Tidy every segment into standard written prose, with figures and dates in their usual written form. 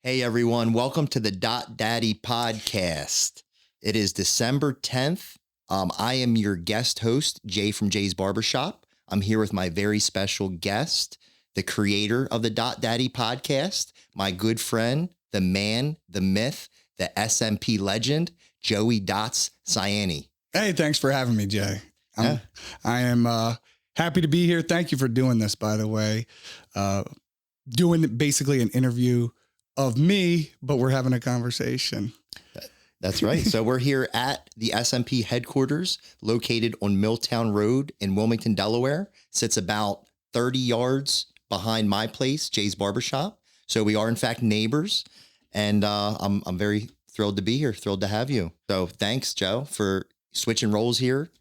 Hey everyone, welcome to the Dot Dattie Podcast. It is December 10th. I am your guest host, Jay from Jay's Barbershop. I'm here with my very special guest, the creator of the Dot Dattie Podcast, my good friend, the man, the myth, the SMP legend, Joey Dots Saienni. Hey, thanks for having me, Jay. I am happy to be here. Thank you for doing this, by the way. Doing basically an interview of me, but we're having a conversation. That's right. So we're here at the SMP headquarters located on Milltown Road in Wilmington, Delaware. Sits about 30 yards behind my place, Jay's Barbershop. So we are in fact neighbors, and I'm very thrilled to be here. Thrilled to have you. So thanks, Joe, for switching roles here,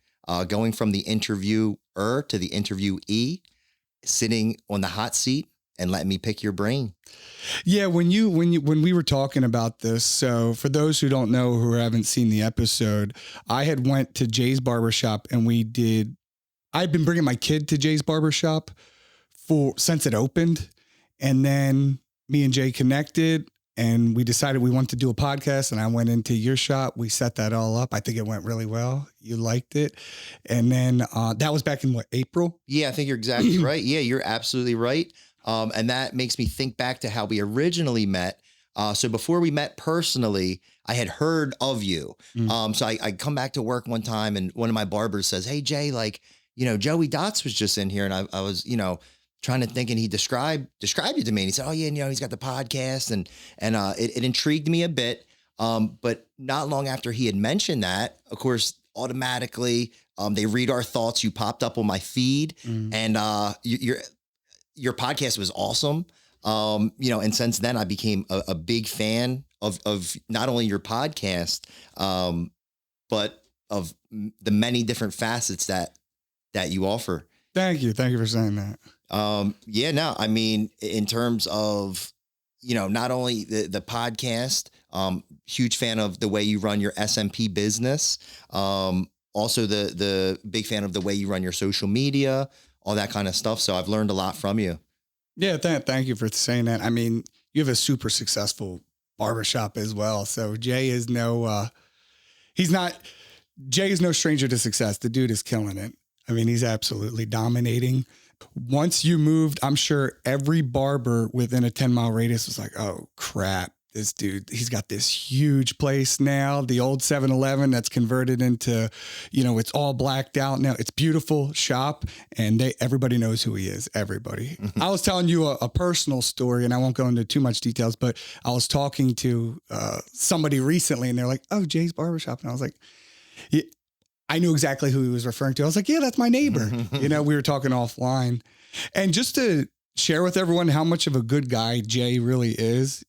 going from the interviewer to the interviewee, sitting on the hot seat and letting me pick your brain. Yeah, when we were talking about this, so for those who don't know, who haven't seen the episode, I had went to Jay's Barbershop and I've been bringing my kid to Jay's Barbershop since it opened. And then me and Jay connected and we decided we wanted to do a podcast, and I went into your shop. We set that all up. I think it went really well. You liked it. And then that was back in April? Yeah, I think you're exactly right. Yeah, you're absolutely right. And that makes me think back to how we originally met. So before we met personally, I had heard of you. So I come back to work one time and one of my barbers says, "Hey Jay, Joey Dots was just in here." And I was, trying to think, and he described you to me. And he said, "Oh yeah, he's got the podcast." And it intrigued me a bit. But not long after he had mentioned that, of course, automatically, they read our thoughts. You popped up on my feed, and your podcast was awesome. And since then I became a big fan of not only your podcast, but of the many different facets that you offer. Thank you. Thank you for saying that. In terms of, not only the podcast, huge fan of the way you run your SMP business. Also the big fan of the way you run your social media, all that kind of stuff. So I've learned a lot from you. Yeah. Thank you for saying that. I mean, you have a super successful barbershop as well. So Jay is no stranger to success. The dude is killing it. I mean, he's absolutely dominating. Once you moved, I'm sure every barber within a 10-mile radius was like, "Oh crap, this dude, he's got this huge place now." The old 7-Eleven that's converted into, it's all blacked out now. It's beautiful shop, and everybody knows who he is. Everybody. I was telling you a personal story, and I won't go into too much details, but I was talking to somebody recently, and they're like, "Oh, Jay's Barbershop," and I was like, yeah. I knew exactly who he was referring to. I was like, "Yeah, that's my neighbor." We were talking offline. And just to share with everyone how much of a good guy Jay really is,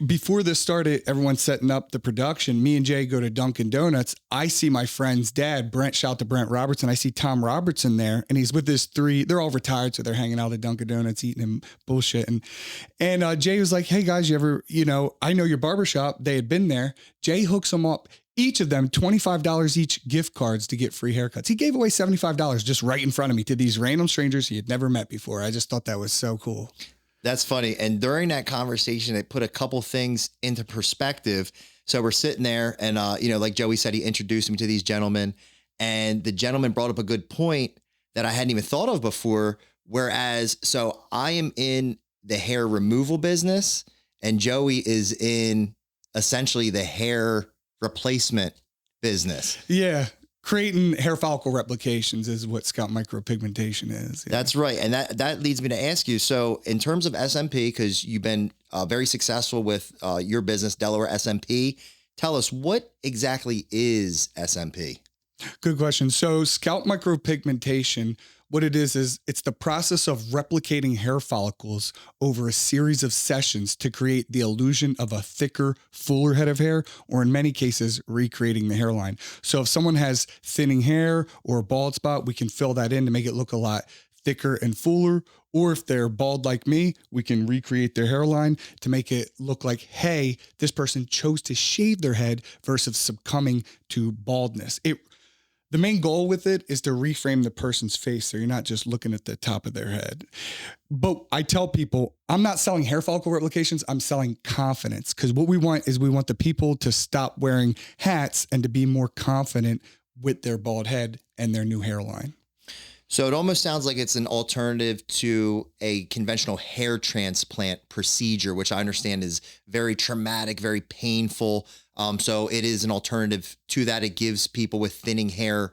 before this started, everyone's setting up the production. Me and Jay go to Dunkin' Donuts. I see my friend's dad, Brent, shout out to Brent Robertson. I see Tom Robertson there, and he's with his they're all retired, so they're hanging out at Dunkin' Donuts, eating and bullshit. And Jay was like, "Hey guys, you ever, I know your barbershop." They had been there. Jay hooks them up. Each of them, $25 each gift cards to get free haircuts. He gave away $75 just right in front of me to these random strangers he had never met before. I just thought that was so cool. That's funny. And during that conversation, it put a couple things into perspective. So we're sitting there and, like Joey said, he introduced me to these gentlemen, and the gentleman brought up a good point that I hadn't even thought of before. Whereas, so I am in the hair removal business, and Joey is in essentially the hair replacement business. Yeah. Creating hair follicle replications is what Scalp Micropigmentation is. Yeah. That's right. And that leads me to ask you. So in terms of SMP, because you've been very successful with your business, Delaware SMP, tell us, what exactly is SMP? Good question. So Scalp Micropigmentation, what it is it's the process of replicating hair follicles over a series of sessions to create the illusion of a thicker, fuller head of hair, or in many cases, recreating the hairline. So if someone has thinning hair or a bald spot, we can fill that in to make it look a lot thicker and fuller. Or if they're bald like me, we can recreate their hairline to make it look like, hey, this person chose to shave their head versus succumbing to baldness. The main goal with it is to reframe the person's face so you're not just looking at the top of their head. But I tell people, I'm not selling hair follicle replications. I'm selling confidence, because what we want is we want the people to stop wearing hats and to be more confident with their bald head and their new hairline. So it almost sounds like it's an alternative to a conventional hair transplant procedure, which I understand is very traumatic, very painful. So it is an alternative to that. It gives people with thinning hair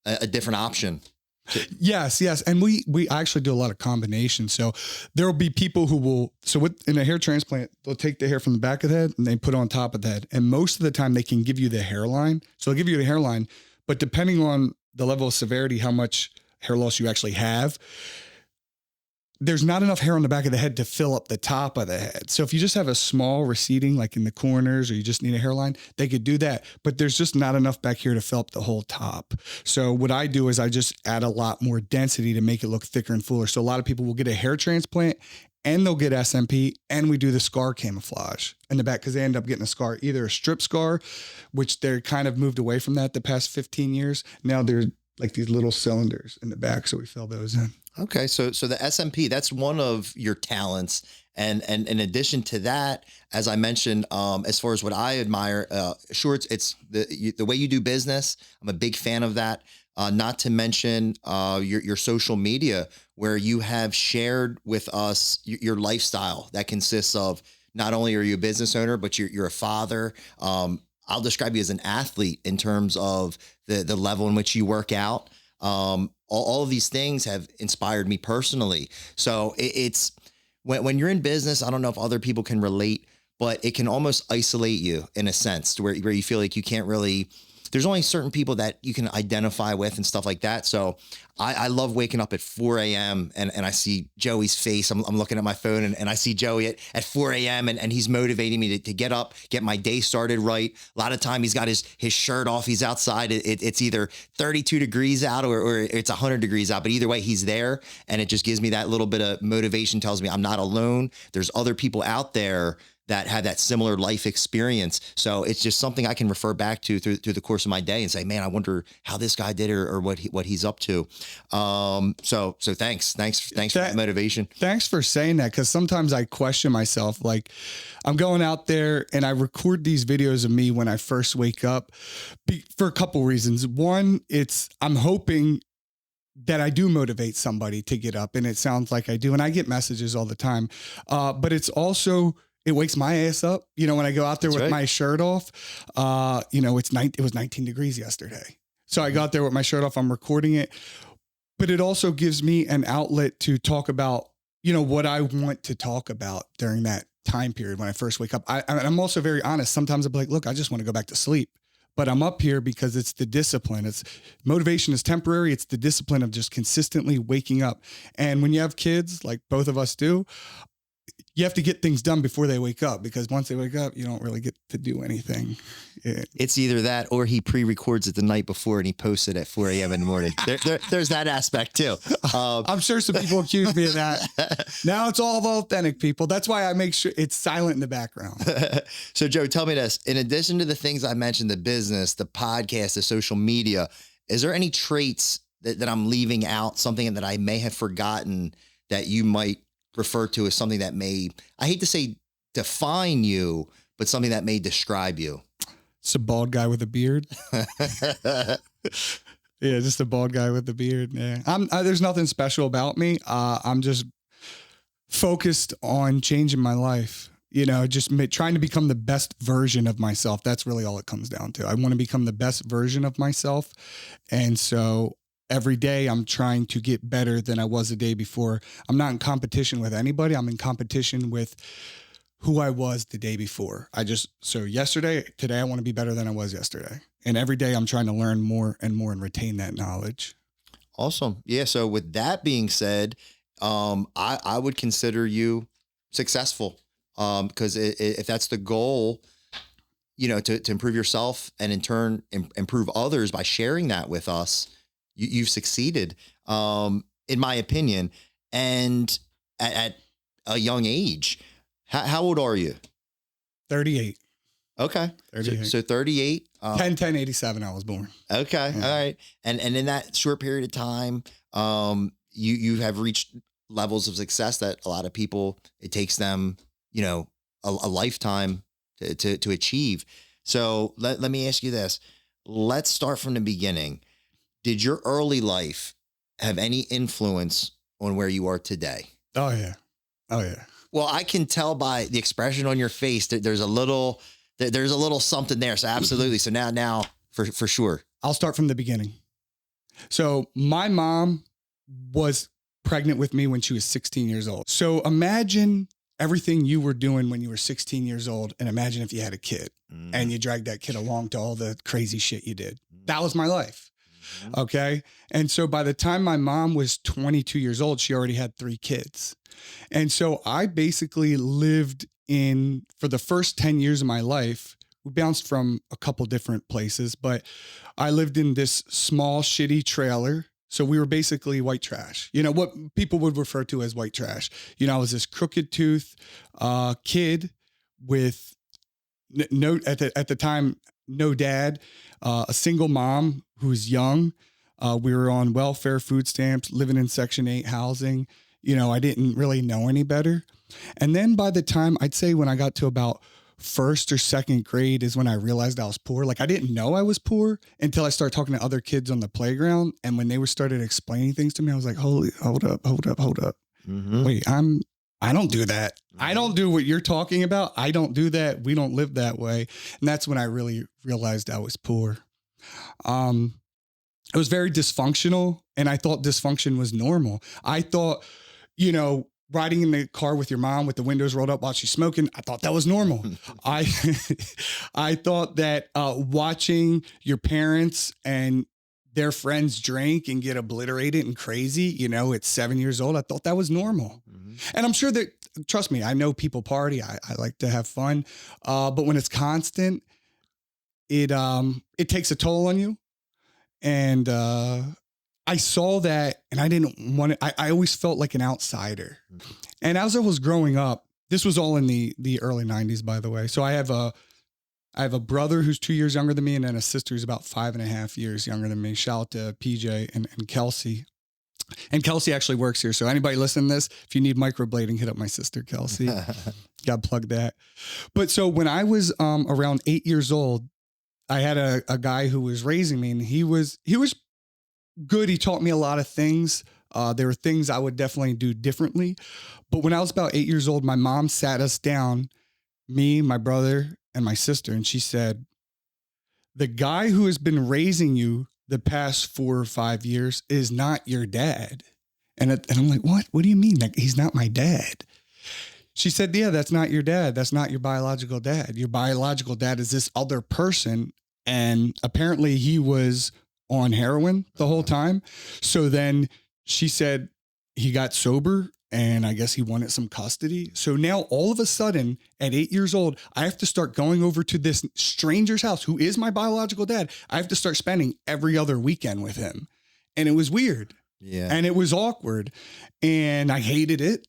a different option. Yes. And we actually do a lot of combinations. So there will be people who will, in a hair transplant, they'll take the hair from the back of the head and they put it on top of the head. And most of the time they can give you the hairline. So they'll give you the hairline, but depending on the level of severity, how much hair loss you actually have, there's not enough hair on the back of the head to fill up the top of the head. So if you just have a small receding, like in the corners, or you just need a hairline, they could do that, but there's just not enough back here to fill up the whole top. So what I do is I just add a lot more density to make it look thicker and fuller. So a lot of people will get a hair transplant and they'll get SMP, and we do the scar camouflage in the back, because they end up getting a scar, either a strip scar, which they're kind of moved away from that the past 15 years. Now they're like these little cylinders in the back. So we fill those in. Okay. So the SMP, that's one of your talents. And in addition to that, as I mentioned, as far as what I admire, sure, it's the way you do business. I'm a big fan of that. Not to mention your social media, where you have shared with us your lifestyle that consists of, not only are you a business owner, but you're a father. I'll describe you as an athlete in terms of the level in which you work out. All of these things have inspired me personally. So it's when you're in business, I don't know if other people can relate, but it can almost isolate you in a sense, to where you feel like you can't really, there's only certain people that you can identify with and stuff like that. So I love waking up at 4 a.m. and I see Joey's face. I'm looking at my phone and I see Joey at 4 a.m. and he's motivating me to get up, get my day started right. A lot of time he's got his shirt off. He's outside. It's either 32 degrees out or it's 100 degrees out. But either way, he's there. And it just gives me that little bit of motivation, tells me I'm not alone. There's other people out there that had that similar life experience. So it's just something I can refer back to through the course of my day and say, man, I wonder how this guy did or what he's up to. So thanks for the motivation. Thanks for saying that. 'Cause sometimes I question myself, like I'm going out there and I record these videos of me when I first wake up for a couple reasons. One, I'm hoping that I do motivate somebody to get up, and it sounds like I do. And I get messages all the time. But it's also, it wakes my ass up. When I go out there with my shirt off, it was 19 degrees yesterday. So I got there with my shirt off, I'm recording it, but it also gives me an outlet to talk about, what I want to talk about during that time period when I first wake up. I'm also very honest. Sometimes I'll be like, look, I just want to go back to sleep, but I'm up here because it's the discipline. Motivation is temporary. It's the discipline of just consistently waking up. And when you have kids, like both of us do, you have to get things done before they wake up, because once they wake up, you don't really get to do anything. It's either that or he pre-records it the night before and he posts it at 4 a.m. in the morning. There's that aspect too. I'm sure some people accuse me of that. Now it's all authentic, people. That's why I make sure it's silent in the background. So Joe, tell me this, in addition to the things I mentioned, the business, the podcast, the social media, is there any traits that I'm leaving out, something that I may have forgotten that you might refer to as something that may, I hate to say define you, but something that may describe you? It's a bald guy with a beard. Yeah, just a bald guy with a beard. Yeah, there's nothing special about me. I'm just focused on changing my life. Just trying to become the best version of myself. That's really all it comes down to. I want to become the best version of myself, and so every day I'm trying to get better than I was the day before. I'm not in competition with anybody. I'm in competition with who I was the day before. Today I want to be better than I was yesterday. And every day I'm trying to learn more and more and retain that knowledge. Awesome. Yeah. So with that being said, I would consider you successful. Because if that's the goal, to improve yourself and in turn improve others by sharing that with us, you've succeeded, in my opinion. And at a young age, how old are you? 38. Okay. 38. So 38. 10/10/87, I was born. Okay. Yeah. All right. And in that short period of time, you have reached levels of success that a lot of people, it takes them, a lifetime to achieve. So let me ask you this. Let's start from the beginning. Did your early life have any influence on where you are today? Oh yeah. Oh yeah. Well, I can tell by the expression on your face that there's a little something there. So absolutely. So now for sure. I'll start from the beginning. So my mom was pregnant with me when she was 16 years old. So imagine everything you were doing when you were 16 years old, and imagine if you had a kid and you dragged that kid along to all the crazy shit you did. That was my life. Okay. And so by the time my mom was 22 years old, she already had 3 kids. And so I basically lived for the first 10 years of my life, we bounced from a couple different places, but I lived in this small, shitty trailer. So we were basically white trash, what people would refer to as white trash. I was this crooked tooth kid with no, at the time, no dad, a single mom who was young. We were on welfare, food stamps, living in Section 8 housing. I didn't really know any better. And then by the time, I'd say when I got to about first or second grade is when I realized I was poor. Like I didn't know I was poor until I started talking to other kids on the playground. And when they started explaining things to me, I was like, hold up. Mm-hmm. Wait, I don't do that. I don't do what you're talking about. I don't do that. We don't live that way. And that's when I really realized I was poor. It was very dysfunctional, and I thought dysfunction was normal. I thought, riding in the car with your mom with the windows rolled up while she's smoking, I thought that was normal. I thought that watching your parents and their friends drink and get obliterated and crazy, at 7 years old, I thought that was normal. Mm-hmm. And I'm sure that, trust me, I know people party. I like to have fun. But when it's constant, it takes a toll on you. And I saw that, and I didn't want it. I always felt like an outsider. Mm-hmm. And as I was growing up, this was all in the early 90s, by the way. So I have a brother who's 2 years younger than me, and then a sister who's about 5.5 years younger than me. Shout out to PJ and Kelsey. And Kelsey actually works here. So anybody listening to this, if you need microblading, hit up my sister, Kelsey. Got to plug that. But so when I was around 8 years old, I had a guy who was raising me, and he was good. He taught me a lot of things. There were things I would definitely do differently. But when I was about 8 years old, my mom sat us down, me, my brother, and my sister, and she said, the guy who has been raising you the past 4 or 5 years is not your dad. And I'm like, what? What do you mean? Like, he's not my dad. She said, yeah, that's not your dad. That's not your biological dad. Your biological dad is this other person. And apparently he was on heroin the whole time. So then she said he got sober, and I guess he wanted some custody. So now all of a sudden at 8 years old, I have to start going over to this stranger's house who is my biological dad. I have to start spending every other weekend with him. And it was weird. Yeah. And it was awkward, and I hated it.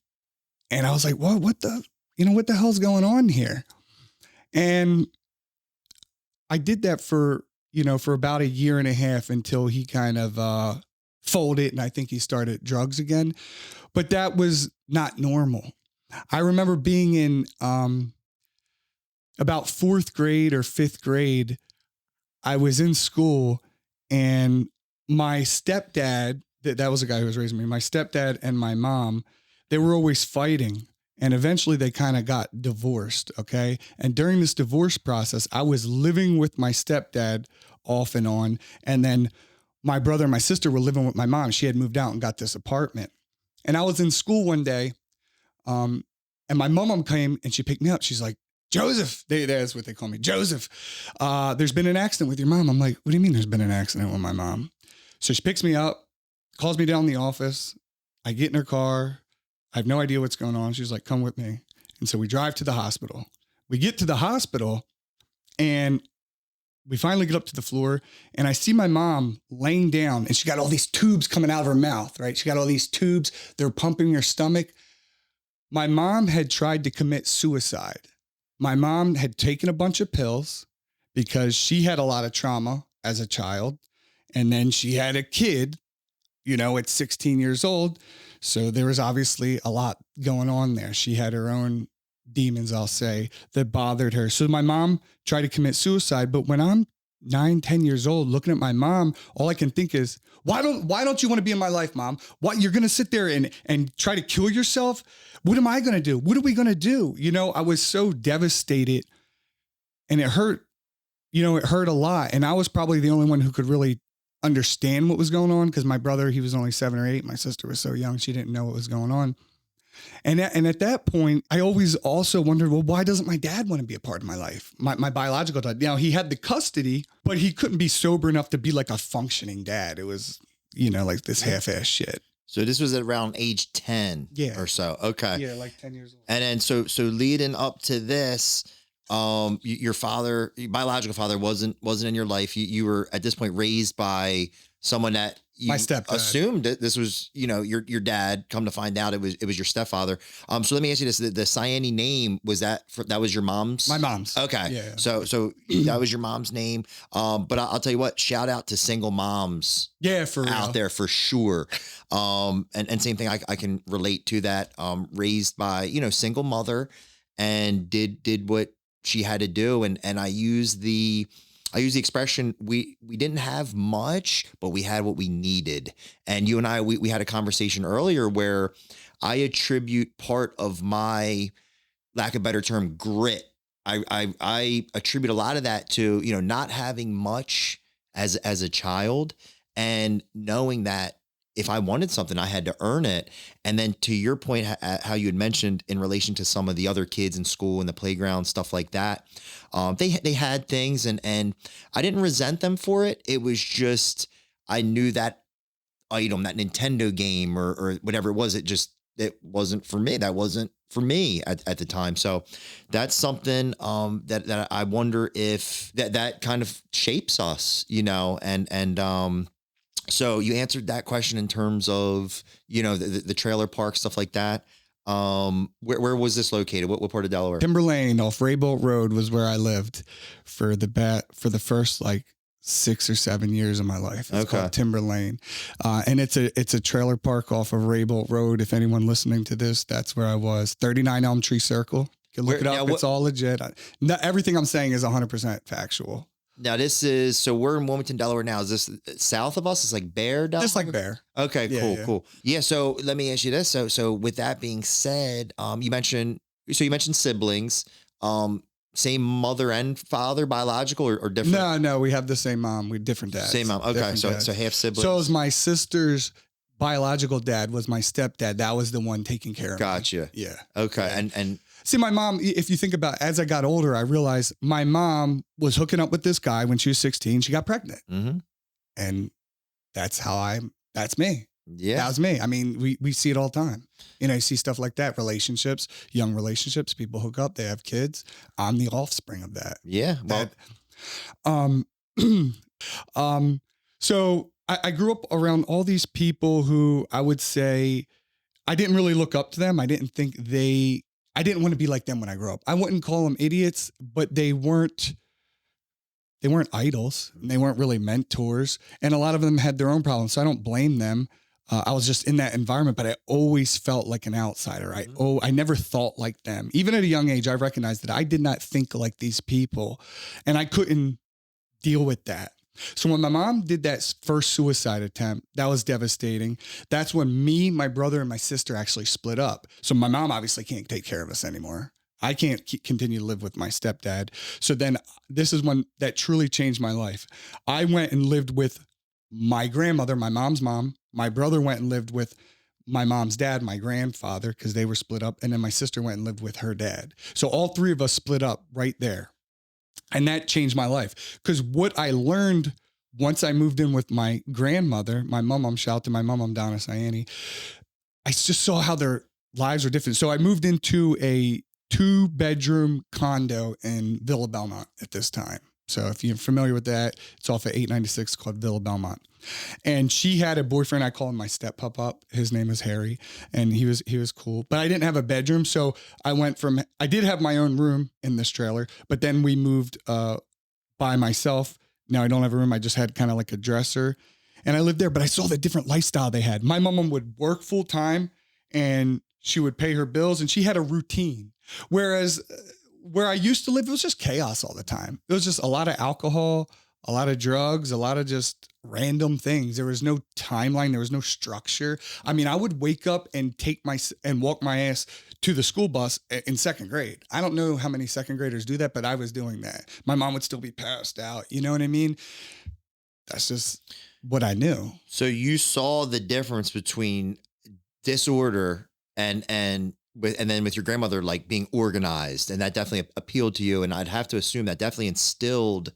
And I was like, well, what the hell's going on here? And I did that for about 1.5 years until he kind of folded, and I think he started drugs again. But that was not normal. I remember being in about 4th grade or 5th grade. I was in school, and my stepdad, that was the guy who was raising me, my stepdad and my mom, they were always fighting. And eventually they kind of got divorced. Okay. And during this divorce process, I was living with my stepdad off and on. And then my brother and my sister were living with my mom. She had moved out and got this apartment. And I was in school one day. And my mom came and she picked me up. She's like, Joseph, that's what they call me. Joseph, there's been an accident with your mom. I'm like, what do you mean there's been an accident with my mom? So she picks me up, calls me down in the office. I get in her car. I have no idea what's going on. She's like, come with me. And so we drive to the hospital. We get to the hospital, and we finally get up to the floor, and I see my mom laying down, and she got all these tubes coming out of her mouth, right? She got all these tubes. They're pumping her stomach. My mom had tried to commit suicide. My mom had taken a bunch of pills because she had a lot of trauma as a child. And then she had a kid, at 16 years old. So there was obviously a lot going on there. She had her own demons, I'll say, that bothered her. So my mom tried to commit suicide. But when I'm 9, 10 years old, looking at my mom, all I can think is, why don't you want to be in my life, Mom? What, you're going to sit there and try to kill yourself? What am I going to do? What are we going to do? I was so devastated, and it hurt, it hurt a lot. And I was probably the only one who could really understand what was going on, because my brother, he was only 7 or 8. My sister was so young, she didn't know what was going on. And at that point, I always also wondered, well, why doesn't my dad want to be a part of my life? My biological dad. Now, he had the custody, but he couldn't be sober enough to be like a functioning dad. It was, like this half-ass shit. So this was at around age 10 or so. Okay. Yeah, like 10 years old. And then so leading up to this, your father, your biological father wasn't in your life. You were at this point raised by someone that you my stepdad assumed that this was, your dad. Come to find out it was your stepfather. So let me ask you this: the Saienni name, that was your mom's? My mom's. Okay. Yeah. So that was your mom's name. But I'll tell you what, shout out to single moms. Yeah, for real. Out there for sure. And same thing, I can relate to that. Raised by, single mother, and did what she had to do. And I use the expression, we didn't have much, but we had what we needed. And you and I, we had a conversation earlier where I attribute part of my, lack of a better term, grit. I attribute a lot of that to, not having much as a child, and knowing that if I wanted something, I had to earn it. And then to your point, how you had mentioned in relation to some of the other kids in school and the playground, stuff like that, they had things, and I didn't resent them for it. It was just, I knew that item, that Nintendo game or whatever it was, it wasn't for me. That wasn't for me at the time. So that's something that I wonder if that kind of shapes us, and so you answered that question in terms of, the trailer park, stuff like that. Where was this located? What part of Delaware? Timber Lane off Raybolt Road was where I lived for the first 6 or 7 years of my life. It's called Timber Lane. And it's a trailer park off of Raybolt Road. If anyone listening to this, that's where I was. 39 Elm Tree Circle. You can look it up. It's all legit. Everything I'm saying is 100% factual. Now so we're in Wilmington, Delaware now. Is this south of us? It's like Bear, Delaware? Just like Bear. Okay, Yeah, cool. Yeah, so let me ask you this. So with that being said, you mentioned siblings, same mother and father, biological or different? No, we have the same mom. We different dads. Same mom. Okay, so half siblings. So it was my sister's biological dad was my stepdad. That was the one taking care of me. Gotcha. Yeah. Okay. Yeah. And see, my mom, if you think about, as I got older, I realized my mom was hooking up with this guy when she was 16. She got pregnant. Mm-hmm. And that's me. Yeah. That was me. I mean, we see it all the time. You see stuff like that, relationships, young relationships, people hook up, they have kids. I'm the offspring of that. Yeah. Well, so I grew up around all these people who I would say I didn't really look up to them. I didn't want to be like them when I grew up. I wouldn't call them idiots, but they weren't idols, and they weren't really mentors. And a lot of them had their own problems. So I don't blame them. I was just in that environment, but I always felt like an outsider. I never thought like them. Even at a young age, I recognized that I did not think like these people, and I couldn't deal with that. So when my mom did that first suicide attempt, that was devastating. That's when me, my brother, and my sister actually split up. So my mom obviously can't take care of us anymore. I can't continue to live with my stepdad. So then this is when that truly changed my life. I went and lived with my grandmother, my mom's mom. My brother went and lived with my mom's dad, my grandfather, because they were split up. And then my sister went and lived with her dad. So all three of us split up right there. And that changed my life, because what I learned once I moved in with my grandmother, my mom, shout out to my mom down in Saienni, I just saw how their lives were different. So I moved into a 2-bedroom condo in Villa Belmont at this time. So if you're familiar with that, it's off at 896 called Villa Belmont. And she had a boyfriend. I call him my step up. His name is Harry, and he was cool. But I didn't have a bedroom, so I did have my own room in this trailer, but then we moved by myself. Now I don't have a room. I just had kind of like a dresser, and I lived there. But I saw the different lifestyle they had. My mom would work full time, and she would pay her bills, and she had a routine. Whereas where I used to live, it was just chaos all the time. It was just a lot of alcohol, a lot of drugs, a lot of just random things. There was no timeline. There was no structure. I mean, I would wake up and walk my ass to the school bus in second grade. I don't know how many second graders do that, but I was doing that. My mom would still be passed out. You know what I mean? That's just what I knew. So you saw the difference between disorder and then with your grandmother, like being organized, and that definitely appealed to you. And I'd have to assume that definitely instilled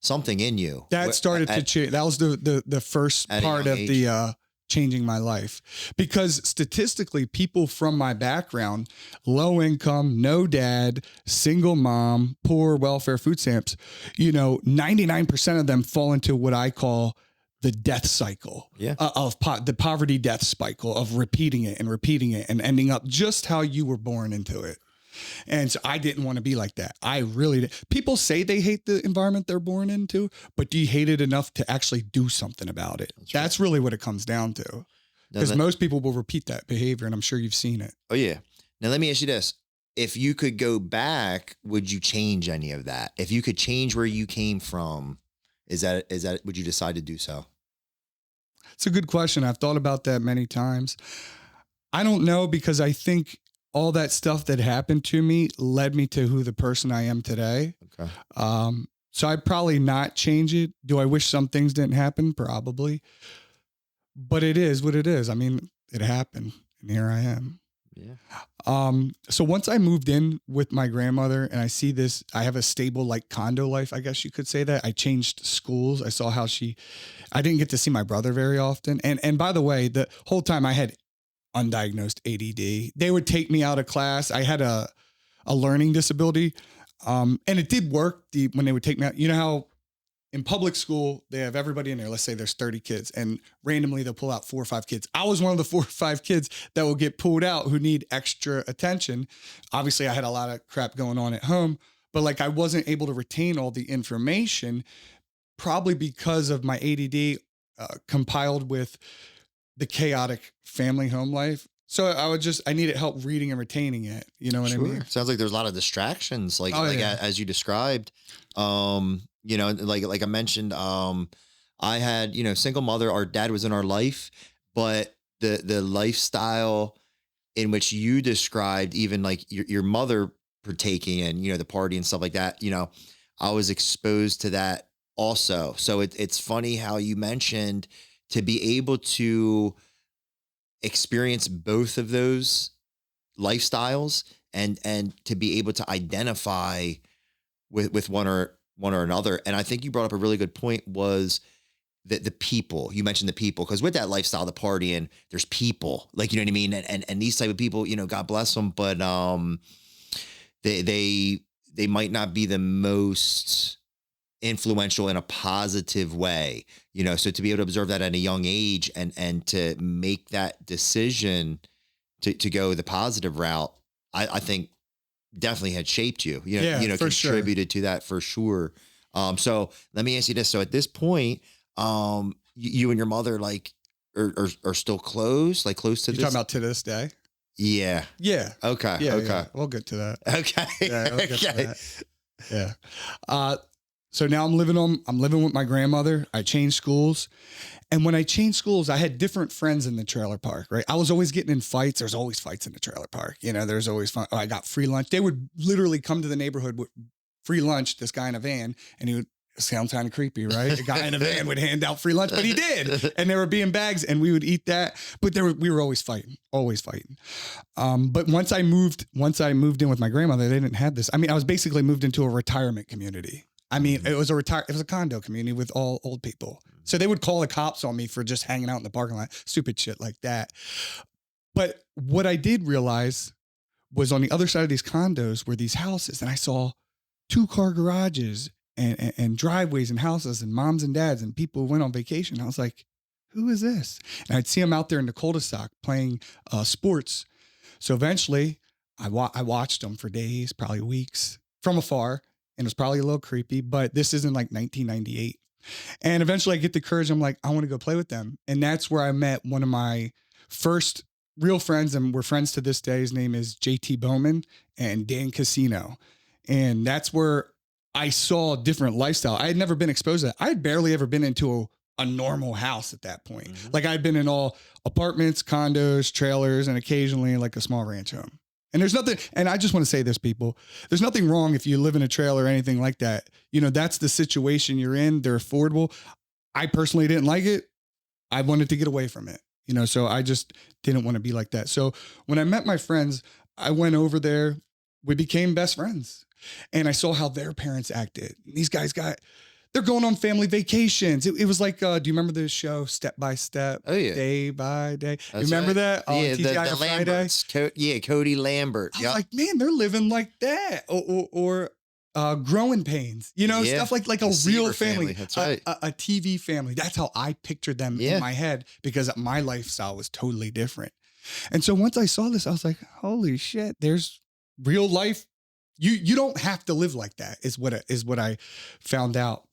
something in you. That started to change. That was the first part of the changing my life, because statistically, people from my background, low income, no dad, single mom, poor welfare food stamps, 99% of them fall into what I call the death cycle of the poverty death cycle of repeating it and ending up just how you were born into it. And so I didn't want to be like that. I really did. People say they hate the environment they're born into, but do you hate it enough to actually do something about it? That's really what it comes down to. Because most people will repeat that behavior, and I'm sure you've seen it. Oh, yeah. Now, let me ask you this. If you could go back, would you change any of that? If you could change where you came from, would you decide to do so? It's a good question. I've thought about that many times. I don't know, because I think all that stuff that happened to me led me to who the person I am today. Okay. So I'd probably not change it. Do I wish some things didn't happen? Probably. But it is what it is. I mean, it happened, and here I am. Yeah. So once I moved in with my grandmother, and I see this, I have a stable like condo life, I guess you could say that. I changed schools. I saw how I didn't get to see my brother very often. And by the way, the whole time I had undiagnosed ADD. They would take me out of class. I had a learning disability. And it did work when they would take me out. You know how in public school, they have everybody in there. Let's say there's 30 kids, and randomly they'll pull out 4 or 5 kids. I was one of the 4 or 5 kids that will get pulled out who need extra attention. Obviously, I had a lot of crap going on at home, but like I wasn't able to retain all the information, probably because of my ADD compiled with the chaotic family home life. So I needed help reading and retaining it. You know what I mean? Sounds like there's a lot of distractions, as you described. Like I mentioned, I had, single mother, our dad was in our life, but the lifestyle in which you described, even like your mother partaking in, the party and stuff like that, I was exposed to that also. So it's funny how you mentioned to be able to experience both of those lifestyles and to be able to identify with one or another. And I think you brought up a really good point, was that the people, you mentioned the people, because with that lifestyle, the partying, there's people, like, you know what I mean? And these type of people, God bless them, but they might not be the most influential in a positive way, so to be able to observe that at a young age and to make that decision to go the positive route, I think definitely had shaped you, contributed to that for sure. So let me ask you this. So at this point, you and your mother are still close, close to this? You're talking about to this day? Yeah. Yeah. Okay. Yeah, okay. Yeah. We'll get to that. Okay. Yeah, we'll get to that. Yeah. So now I'm living with my grandmother. I changed schools. And when I changed schools, I had different friends in the trailer park, right? I was always getting in fights. There's always fights in the trailer park. There's always fun. I got free lunch. They would literally come to the neighborhood with free lunch, this guy in a van, and he would sound kind of creepy, right? A guy in a van would hand out free lunch, but he did. And there would be in bags, and we would eat that. But we were always fighting. But once I moved in with my grandmother, they didn't have this. I mean, I was basically moved into a retirement community. I mean, it was a condo community with all old people. So they would call the cops on me for just hanging out in the parking lot, stupid shit like that. But what I did realize was on the other side of these condos were these houses, and I saw 2-car garages and driveways and houses and moms and dads and people who went on vacation. I was like, who is this? And I'd see them out there in the cul-de-sac playing sports. So eventually I watched them for days, probably weeks from afar. And it was probably a little creepy, but this isn't like 1998. And eventually I get the courage. I'm like, I want to go play with them. And that's where I met one of my first real friends. And we're friends to this day. His name is JT Bowman and Dan Casino. And that's where I saw a different lifestyle. I had never been exposed to that. I had barely ever been into a normal house at that point. Mm-hmm. Like I'd been in all apartments, condos, trailers, and occasionally like a small ranch home. And there's nothing, and I just want to say this, people, there's nothing wrong if you live in a trailer or anything like that. You know, that's the situation you're in. They're affordable. I personally didn't like it. I wanted to get away from it, you know, so I just didn't want to be like that. So when I met my friends, I went over there, we became best friends, and I saw how their parents acted. These guys they're going on family vacations. It was like, do you remember the show Step by Step? Oh, yeah. Day by Day. That's you remember right. that? On Yeah, TGI the Lamberts. Cody Lambert. I was like, man, they're living like that. Or Growing Pains, you know, stuff like a real family. That's right. A TV family. That's how I pictured them in my head because my lifestyle was totally different. And so once I saw this, I was like, holy shit, there's real life. You don't have to live like that is what I found out.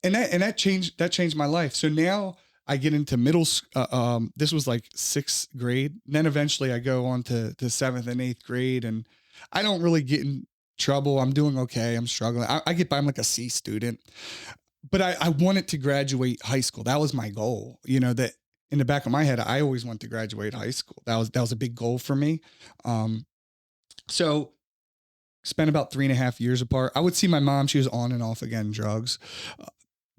And that changed my life. So now I get into middle school. This was like 6th grade. Then eventually I go on to 7th and 8th grade, and I don't really get in trouble. I'm doing okay. I'm struggling. I get by. I'm like a C student, but I wanted to graduate high school. That was my goal. You know, that in the back of my head, I always wanted to graduate high school. That was a big goal for me. So spent about 3.5 years apart. I would see my mom. She was on and off again, drugs.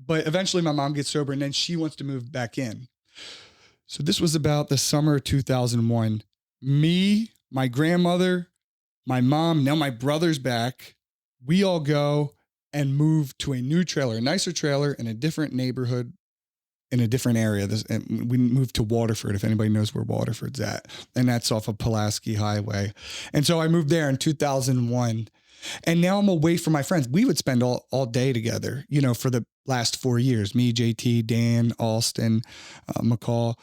But eventually my mom gets sober, and then she wants to move back in. So this was about the summer of 2001. Me, my grandmother, my mom, now my brother's back. We all go and move to a new trailer, a nicer trailer in a different neighborhood, in a different area. And we moved to Waterford, if anybody knows where Waterford's at. And that's off of Pulaski Highway. And so I moved there in 2001. And now I'm away from my friends. We would spend all day together, you know, for the last 4 years. Me, JT, Dan, Alston, McCall,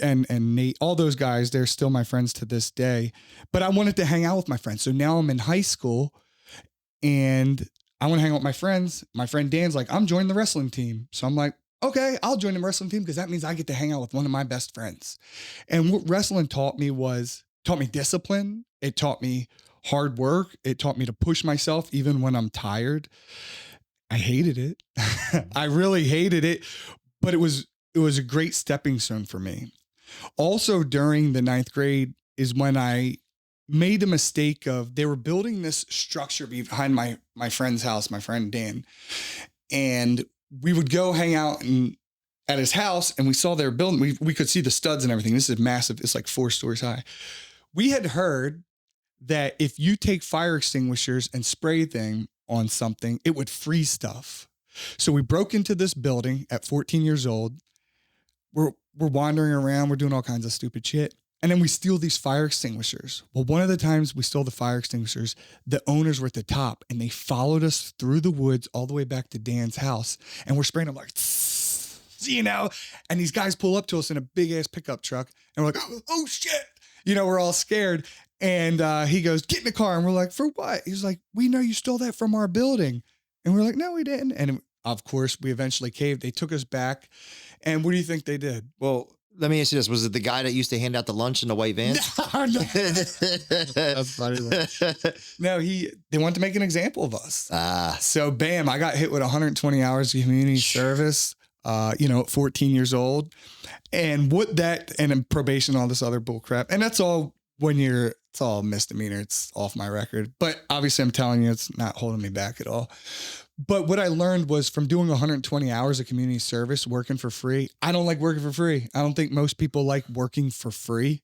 and Nate, all those guys, they're still my friends to this day. But I wanted to hang out with my friends. So now I'm in high school and I want to hang out with my friends. My friend Dan's like, I'm joining the wrestling team. So I'm like, okay, I'll join the wrestling team because that means I get to hang out with one of my best friends. And what wrestling taught me discipline. It taught me hard work. It taught me to push myself even when I'm tired. I hated it. I really hated it, but it was a great stepping stone for me. Also during the 9th grade is when I made the mistake of, they were building this structure behind my friend's house, my friend Dan. And we would go hang out at his house, and we saw their building. We could see the studs and everything. This is massive. It's like 4 stories high. We had heard that if you take fire extinguishers and spray them on something, it would freeze stuff. So we broke into this building at 14 years old. We're wandering around. We're doing all kinds of stupid shit. And then we steal these fire extinguishers. Well, one of the times we stole the fire extinguishers, the owners were at the top, and they followed us through the woods all the way back to Dan's house. And we're spraying them like, you know, and these guys pull up to us in a big ass pickup truck. And we're like, oh shit. You know, we're all scared. And he goes, get in the car. And we're like, for what? He's like, we know you stole that from our building. And we're like, no, we didn't. And of course, we eventually caved. They took us back. And what do you think they did? Well, let me ask you this. Was it the guy that used to hand out the lunch in the white van? No. That's funny. No, they wanted to make an example of us. So bam, I got hit with 120 hours of community service, at 14 years old. And and probation, all this other bull crap. And that's all it's all misdemeanor. It's off my record. But obviously I'm telling you, it's not holding me back at all. But what I learned was from doing 120 hours of community service, working for free. I don't like working for free. I don't think most people like working for free.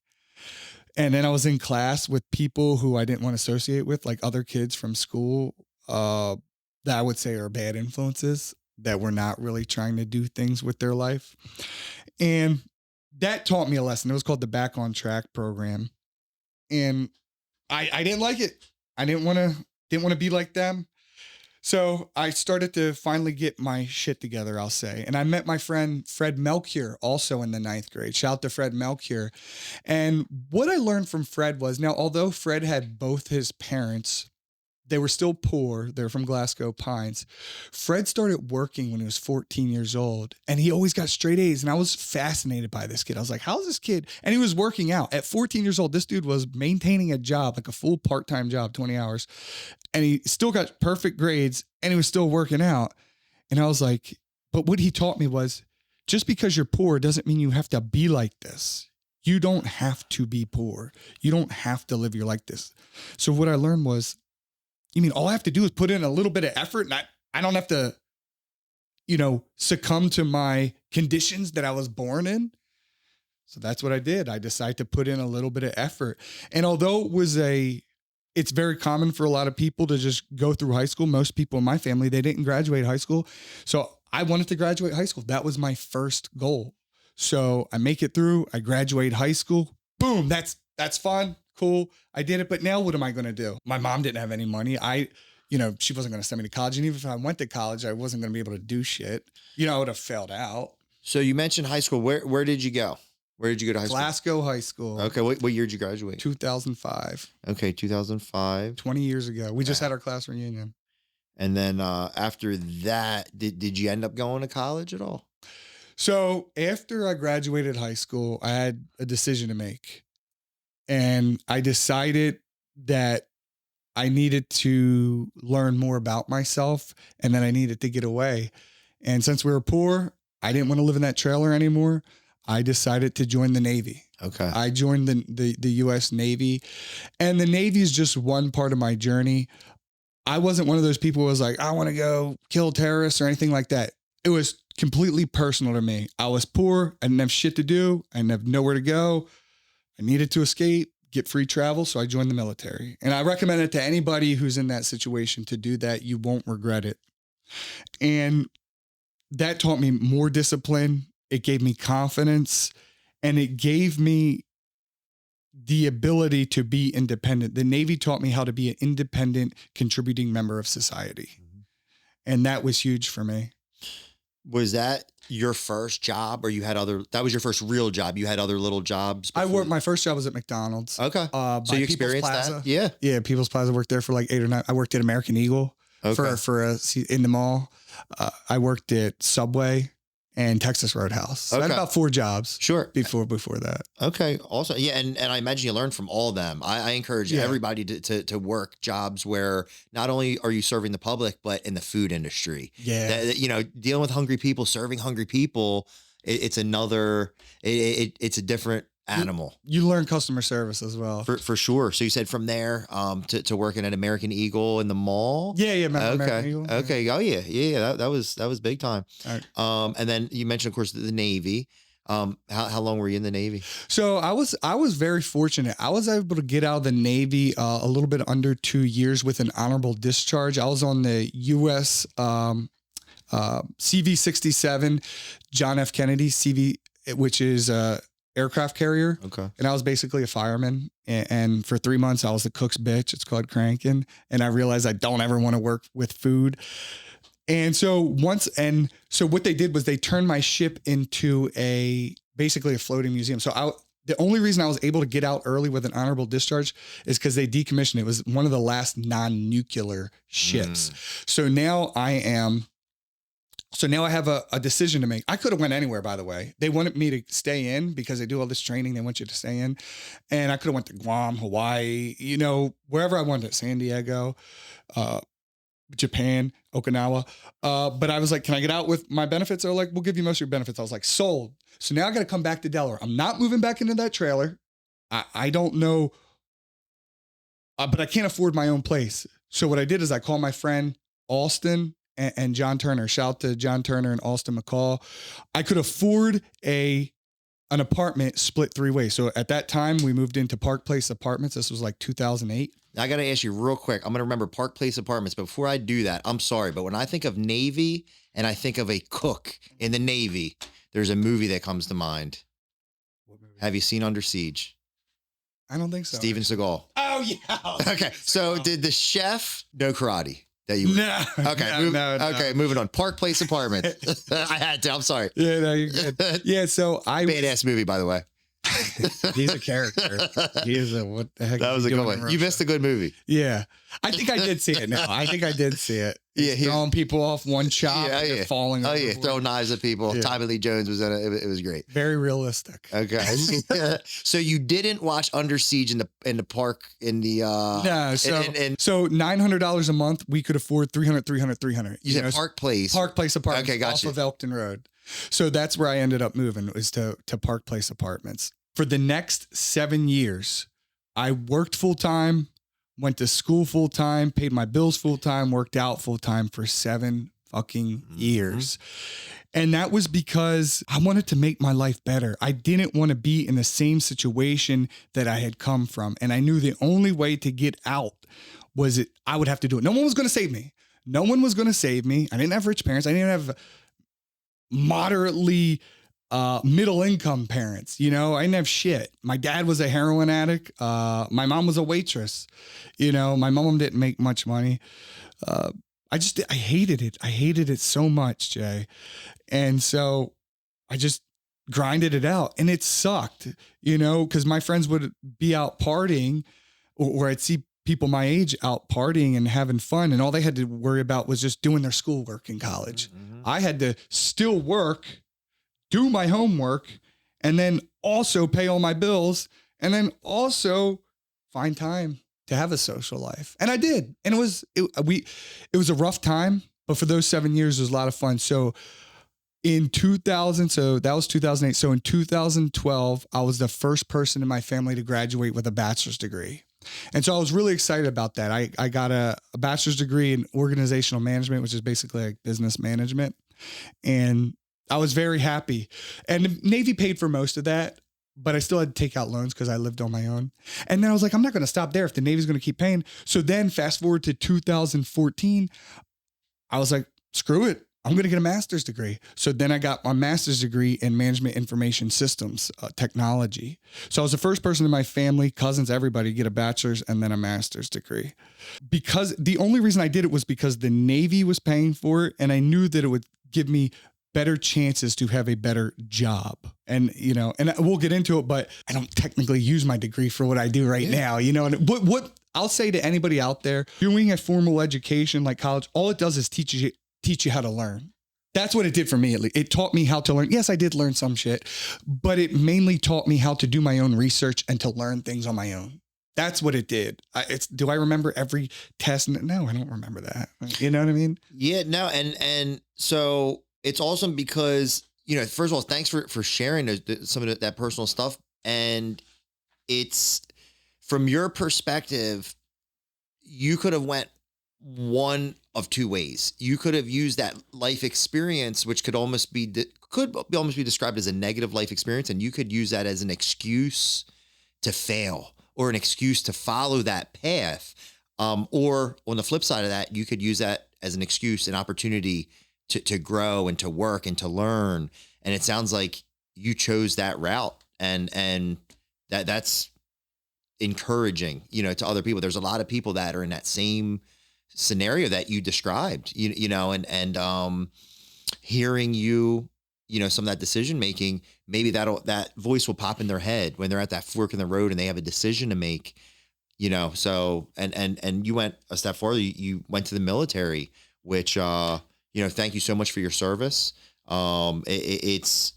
And then I was in class with people who I didn't want to associate with, like other kids from school that I would say are bad influences, that were not really trying to do things with their life. And that taught me a lesson. It was called the Back on Track program. And I didn't like it. I didn't want to be like them. So I started to finally get my shit together, I'll say. And I met my friend Fred Melchior also in the 9th grade. Shout out to Fred Melchior. And what I learned from Fred was, now, although Fred had both his parents, they were still poor. They're from Glasgow Pines. Fred started working when he was 14 years old, and he always got straight A's. And I was fascinated by this kid. I was like, how's this kid? And he was working out. At 14 years old, this dude was maintaining a job, like a full part-time job, 20 hours. And he still got perfect grades, and he was still working out. And I was like, but what he taught me was, just because you're poor doesn't mean you have to be like this. You don't have to be poor. You don't have to live your like this. So what I learned was, you mean all I have to do is put in a little bit of effort, and I don't have to, succumb to my conditions that I was born in? So that's what I did. I decided to put in a little bit of effort. And although it's very common for a lot of people to just go through high school. Most people in my family, they didn't graduate high school. So I wanted to graduate high school. That was my first goal. So I make it through. I graduate high school. Boom. That's fun. Cool. I did it. But now what am I going to do? My mom didn't have any money. She wasn't going to send me to college. And even if I went to college, I wasn't going to be able to do shit. I would have failed out. So you mentioned high school. Where did you go? Where did you go to high school? Glasgow High School. Okay. What year did you graduate? 2005. Okay. 2005. 20 years ago. We just had our class reunion. And then after that, did you end up going to college at all? So after I graduated high school, I had a decision to make. And I decided that I needed to learn more about myself, and then I needed to get away. And since we were poor, I didn't want to live in that trailer anymore. I decided to join the Navy. Okay. I joined the U.S. Navy, and the Navy is just one part of my journey. I wasn't one of those people who was like, I want to go kill terrorists or anything like that. It was completely personal to me. I was poor. I didn't have shit to do. I didn't have nowhere to go. I needed to escape, get free travel, so I joined the military. And I recommend it to anybody who's in that situation to do that. You won't regret it. And that taught me more discipline. It gave me confidence, and it gave me the ability to be independent. The Navy taught me how to be an independent, contributing member of society. Mm-hmm. And that was huge for me. Was that your first job, or that was your first real job? You had other little jobs before? My first job was at McDonald's. Okay. So you experienced that? Yeah. Yeah. People's Plaza. Worked there for like 8 or 9. I worked at American Eagle in the mall. I worked at Subway and Texas Roadhouse. So I had about 4 jobs. Sure. Before that. Okay. Awesome. Yeah. And I imagine you learned from all of them. I encourage everybody to work jobs where not only are you serving the public, but in the food industry. Yeah. Dealing with hungry people, serving hungry people, it's a different animal. You learn customer service as well. For sure. So you said from there to working at American Eagle in the mall? Yeah, American Eagle. Okay. Oh yeah. That was big time. All right. And then you mentioned, of course, the Navy. How long were you in the Navy? So I was very fortunate. I was able to get out of the Navy a little bit under 2 years with an honorable discharge. I was on the U.S. CV-67 John F. Kennedy CV, which is aircraft carrier. Okay. And I was basically a fireman. And for 3 months, I was the cook's bitch. It's called cranking. And I realized I don't ever want to work with food. And so what they did was they turned my ship into basically a floating museum. So the only reason I was able to get out early with an honorable discharge is because they decommissioned it. It was one of the last non-nuclear ships. So now I have a decision to make. I could have went anywhere, by the way. They wanted me to stay in because they do all this training. They want you to stay in. And I could have went to Guam, Hawaii, wherever I wanted, San Diego, Japan, Okinawa. But I was like, can I get out with my benefits? They're like, we'll give you most of your benefits. I was like, sold. So now I got to come back to Delaware. I'm not moving back into that trailer. I don't know, but I can't afford my own place. So what I did is I called my friend Alston and John Turner. Shout out to John Turner and Alston McCall. I could afford an apartment split 3 ways. So at that time, we moved into Park Place Apartments. This was like 2008. I got to ask you real quick. I'm going to remember Park Place Apartments. But before I do that, I'm sorry, but when I think of Navy and I think of a cook in the Navy, there's a movie that comes to mind. What movie? Have you seen Under Siege? I don't think so. Steven Seagal. Oh, yeah. Okay. So did the chef know karate? that you were? No. Okay. No. Okay. Moving on. Park Place Apartments. I had to. I'm sorry. Yeah, no, you're good. Yeah, so Badass movie, by the way. He's a character. He is a what the heck? That was a good one. You missed a good movie. Yeah, I think I did see it. Now I think I did see it. Yeah, throwing people off one chop, falling. Oh yeah, throwing knives at people. Yeah. Tommy Lee Jones was in it. It was great. Very realistic. Okay. So you didn't watch Under Siege in the park in the no. So $900 a month we could afford 300. You said Park Place. Park Place Apartments. Okay, gotcha. Off of Elkton Road. So that's where I ended up moving, was to Park Place Apartments. For the next 7 years, I worked full time, went to school full time, paid my bills full time, worked out full time for 7 fucking years. And that was because I wanted to make my life better. I didn't want to be in the same situation that I had come from. And I knew the only way to get out was I would have to do it. No one was going to save me. No one was going to save me. I didn't have rich parents. I didn't have moderately middle income parents. You know, I didn't have shit. My dad was a heroin addict. My mom was a waitress. You know, my mom didn't make much money. I hated it. I hated it so much, Jay. And so I just grinded it out, and it sucked, you know, because my friends would be out partying, or I'd see people my age out partying and having fun, and all they had to worry about was just doing their schoolwork in college. I had to still work, do my homework, and then also pay all my bills, and then also find time to have a social life. And I did. And it was a rough time, but for those 7 years, it was a lot of fun. So in 2000, so that was 2008. So in 2012, I was the first person in my family to graduate with a bachelor's degree. And so I was really excited about that. I got a bachelor's degree in organizational management, which is basically like business management. And I was very happy. And the Navy paid for most of that, but I still had to take out loans because I lived on my own. And then I was like, I'm not going to stop there if the Navy's going to keep paying. So then fast forward to 2014, I was like, screw it. I'm going to get a master's degree. So then I got my master's degree in management information systems technology. So I was the first person in my family, cousins, everybody, to get a bachelor's and then a master's degree. Because the only reason I did it was because the Navy was paying for it, and I knew that it would give me better chances to have a better job. And, you know, and we'll get into it, but I don't technically use my degree for what I do right now, you know. And what I'll say to anybody out there, doing a formal education like college, all it does is teach you how to learn. That's what it did for me. At least. It taught me how to learn. Yes, I did learn some shit, but it mainly taught me how to do my own research and to learn things on my own. That's what it did. Do I remember every test? No, I don't remember that. You know what I mean? Yeah, no. And so it's awesome because, you know, first of all, thanks for sharing some of that personal stuff. And it's from your perspective, you could have went one of two ways. You could have used that life experience, which could almost be described as a negative life experience, and you could use that as an excuse to fail or an excuse to follow that path. Or on the flip side of that, you could use that as an excuse, an opportunity to grow and to work and to learn. And it sounds like you chose that route, and that's encouraging, you know, to other people. There's a lot of people that are in that same scenario that you described, you know, and hearing you know, some of that decision making, maybe that voice will pop in their head when they're at that fork in the road and they have a decision to make, you know. So, and you went a step further. You went to the military, which, you know, thank you so much for your service. It's,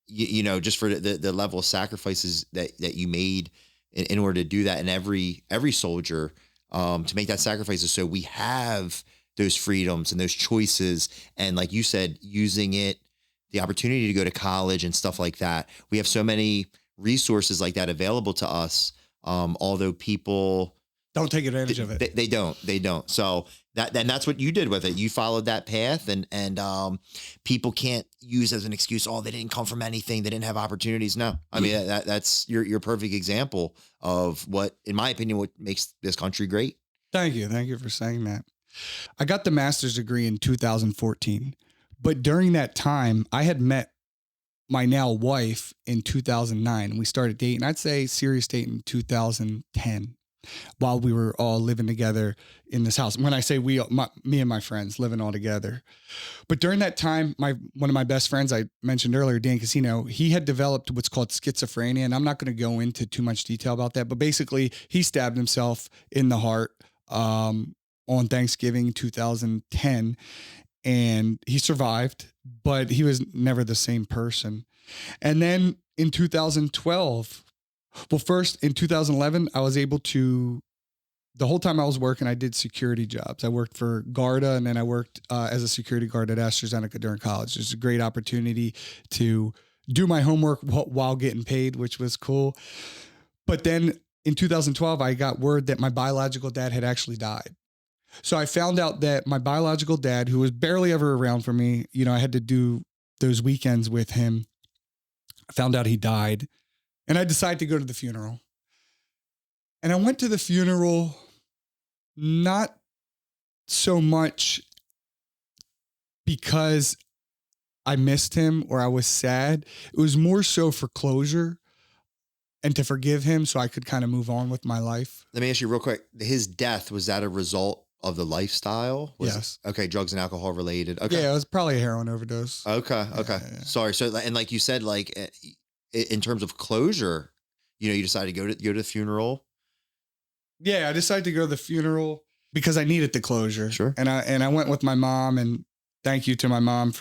you know, just for the level of sacrifices that you made in order to do that. And every soldier, to make that sacrifices so we have those freedoms and those choices. And like you said, using the opportunity to go to college and stuff like that. We have so many resources like that available to us. Although people don't take advantage of it. They don't. So that's what you did with it. You followed that path, and people can't use as an excuse, oh, they didn't come from anything, they didn't have opportunities. No, I mean, that's your perfect example of what, in my opinion, what makes this country great. Thank you for saying that. I got the master's degree in 2014, but during that time, I had met my now wife in 2009. We started dating. I'd say serious dating in 2010. while we were all living together in this house. When I say we, me and my friends living all together. But during that time, one of my best friends I mentioned earlier, Dan Casino, he had developed what's called schizophrenia. And I'm not going to go into too much detail about that, but basically he stabbed himself in the heart on Thanksgiving 2010. And he survived, but he was never the same person. And then in 2012, well, first in 2011, I was able to, the whole time I was working, I did security jobs. I worked for Garda, and then I worked as a security guard at AstraZeneca during college. It was a great opportunity to do my homework while getting paid, which was cool. But then in 2012, I got word that my biological dad had actually died. So I found out that my biological dad, who was barely ever around for me, you know, I had to do those weekends with him. I found out he died, and I decided to go to the funeral. And I went to the funeral not so much because I missed him or I was sad. It was more so for closure and to forgive him so I could kind of move on with my life. Let me ask you real quick. His death, was that a result of the lifestyle? Yes. Okay. Drugs and alcohol related. Okay. Yeah, it was probably a heroin overdose. Okay. Okay. Yeah. Sorry. So, and like you said, like in terms of closure, you know, you decided to go to the funeral. Yeah, I decided to go to the funeral because I needed the closure. Sure. And I went with my mom, and thank you to my mom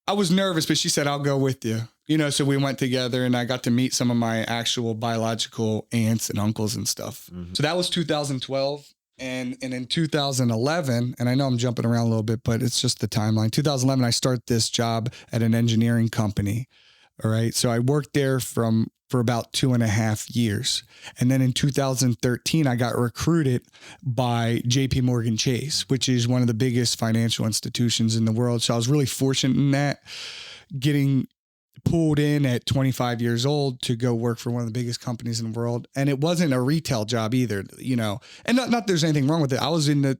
I was nervous, but she said, I'll go with you. You know, so we went together, and I got to meet some of my actual biological aunts and uncles and stuff. Mm-hmm. So that was 2012. And in 2011, and I know I'm jumping around a little bit, but it's just the timeline. 2011, I start this job at an engineering company. All right. So I worked there for about 2.5 years. And then in 2013, I got recruited by JP Morgan Chase, which is one of the biggest financial institutions in the world. So I was really fortunate in that, getting pulled in at 25 years old to go work for one of the biggest companies in the world. And it wasn't a retail job either, you know, and not there's anything wrong with it. I was in the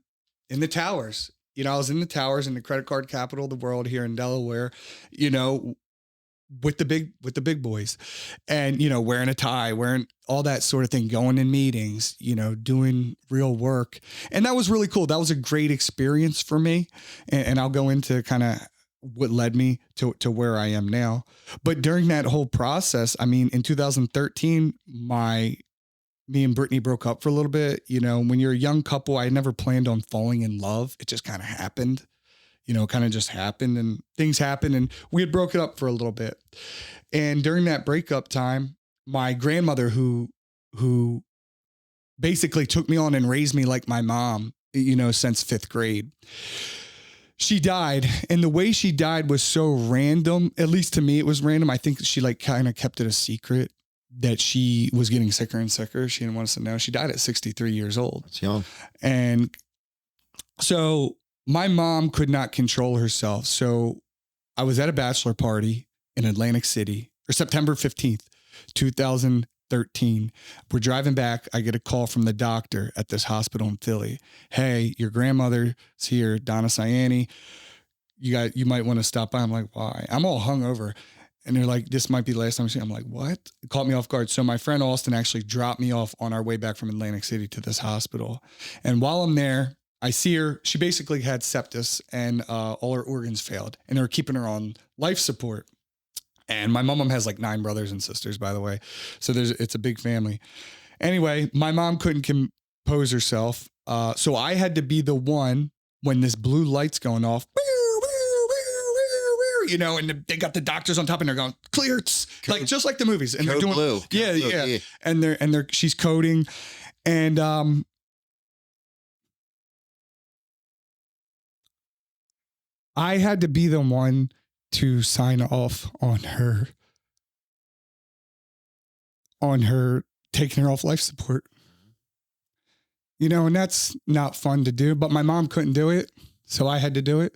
towers, you know, I was in the towers in the credit card capital of the world here in Delaware, you know, with the big boys, and, you know, wearing a tie, wearing all that sort of thing, going in meetings, you know, doing real work. And that was really cool. That was a great experience for me. And I'll go into kind of what led me to where I am now. But during that whole process, I mean, in 2013, me and Brittany broke up for a little bit. You know, when you're a young couple, I never planned on falling in love. It just kind of happened, you know, kind of just happened, and things happened, and we had broken up for a little bit. And during that breakup time, my grandmother, who basically took me on and raised me like my mom, you know, since 5th grade, she died. And the way she died was so random. At least to me, it was random. I think she like kind of kept it a secret that she was getting sicker and sicker. She didn't want us to know. She died at 63 years old. That's young. And so my mom could not control herself. So I was at a bachelor party in Atlantic City, or September 15th, 2013. We're driving back. I get a call from the doctor at this hospital in Philly. Hey, your grandmother's here, Donna Saienni. You might want to stop by. I'm like, why? I'm all hungover. And they're like, this might be the last time I see you. I'm like, what? It caught me off guard. So my friend Austin actually dropped me off on our way back from Atlantic City to this hospital. And while I'm there, I see her. She basically had sepsis, and all her organs failed, and they were keeping her on life support. And my mom has like 9 brothers and sisters, by the way. So it's a big family. Anyway, my mom couldn't compose herself. So I had to be the one when this blue light's going off, you know, and they got the doctors on top, and they're going clear, like just like the movies. And they're doing blue. Yeah. And she's coding, and I had to be the one to sign off on her taking her off life support. You know, and that's not fun to do, but my mom couldn't do it, so I had to do it.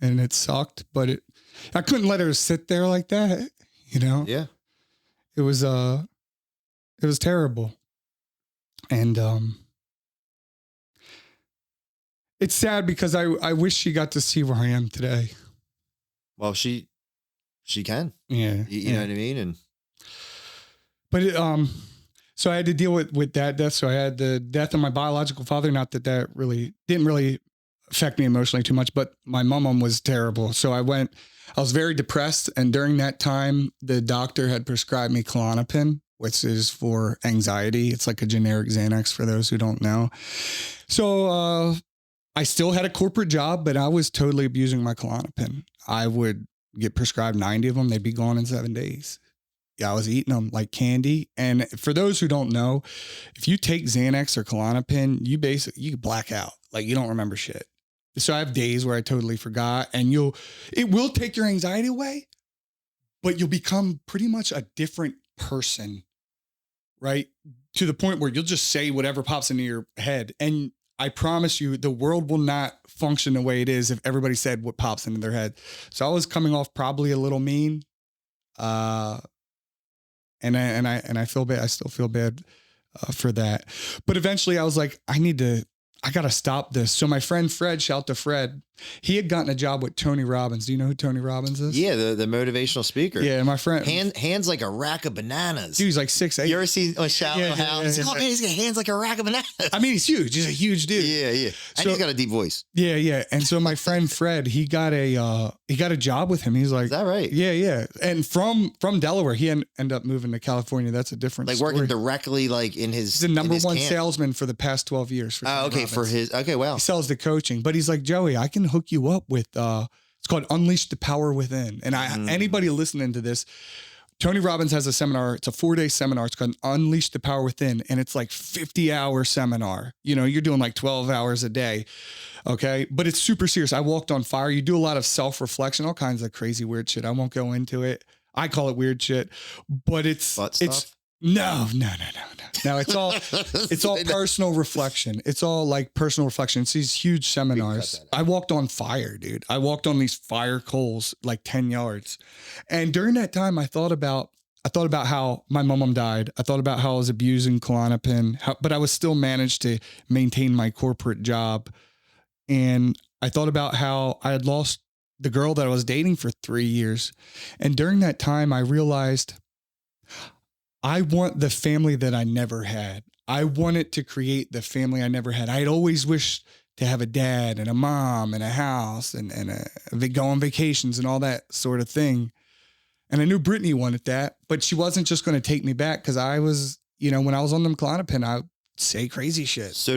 And it sucked, but I couldn't let her sit there like that, you know? Yeah. It was terrible. And it's sad because I wish she got to see where I am today. Well, she can. Yeah. You know what I mean? And but So I had to deal with that death. So I had the death of my biological father. Not that really didn't really affect me emotionally too much, but my mom was terrible. So I was very depressed. And during that time, the doctor had prescribed me Klonopin, which is for anxiety. It's like a generic Xanax for those who don't know. So I still had a corporate job, but I was totally abusing my Klonopin. I would get prescribed 90 of them. They'd be gone in 7 days. Yeah, I was eating them like candy. And for those who don't know, if you take Xanax or Klonopin, you black out. Like you don't remember shit. So I have days where I totally forgot, and it will take your anxiety away, but you'll become pretty much a different person, right? To the point where you'll just say whatever pops into your head. And I promise you, the world will not function the way it is if everybody said what pops into their head. So I was coming off probably a little mean. And I feel bad. I still feel bad for that. But eventually I was like, I got to stop this. So my friend Fred, shout to Fred, he had gotten a job with Tony Robbins. Do you know who Tony Robbins is? Yeah, the motivational speaker. Yeah, my friend. Hands like a rack of bananas. Dude, he's like 6'8". You ever seen Shallow Hal? Oh, man, he's got hands like a rack of bananas. I mean, he's huge. He's a huge dude. Yeah. And so, he's got a deep voice. Yeah. And so my friend Fred, he got a job with him. He's like, is that right? Yeah. And from Delaware, he ended up moving to California. That's a different story. Working directly like in his. He's the number one camp. salesman for the past 12 years. Okay, wow. He sells the coaching, but he's like, Joey, I can hook you up with, it's called Unleash the Power Within. And anybody listening to this, Tony Robbins has a seminar. It's a 4-day seminar. It's called Unleash the Power Within. And it's like 50-hour seminar. You know, you're doing like 12 hours a day. Okay. But it's super serious. I walked on fire. You do a lot of self-reflection, all kinds of crazy, weird shit. I won't go into it. I call it weird shit, but it's no. It's all personal reflection. It's all like personal reflection. It's these huge seminars. I walked on fire, dude. I walked on these fire coals like 10 yards. And during that time, I thought about how my mom died. I thought about how I was abusing Klonopin, but I was still managed to maintain my corporate job. And I thought about how I had lost the girl that I was dating for 3 years. And during that time, I realized I want the family that I never had. I wanted to create the family I never had. I'd always wished to have a dad and a mom and a house and go on vacations and all that sort of thing. And I knew Brittany wanted that, but she wasn't just going to take me back because I was, when I was on them Klonopin, I would say crazy shit. So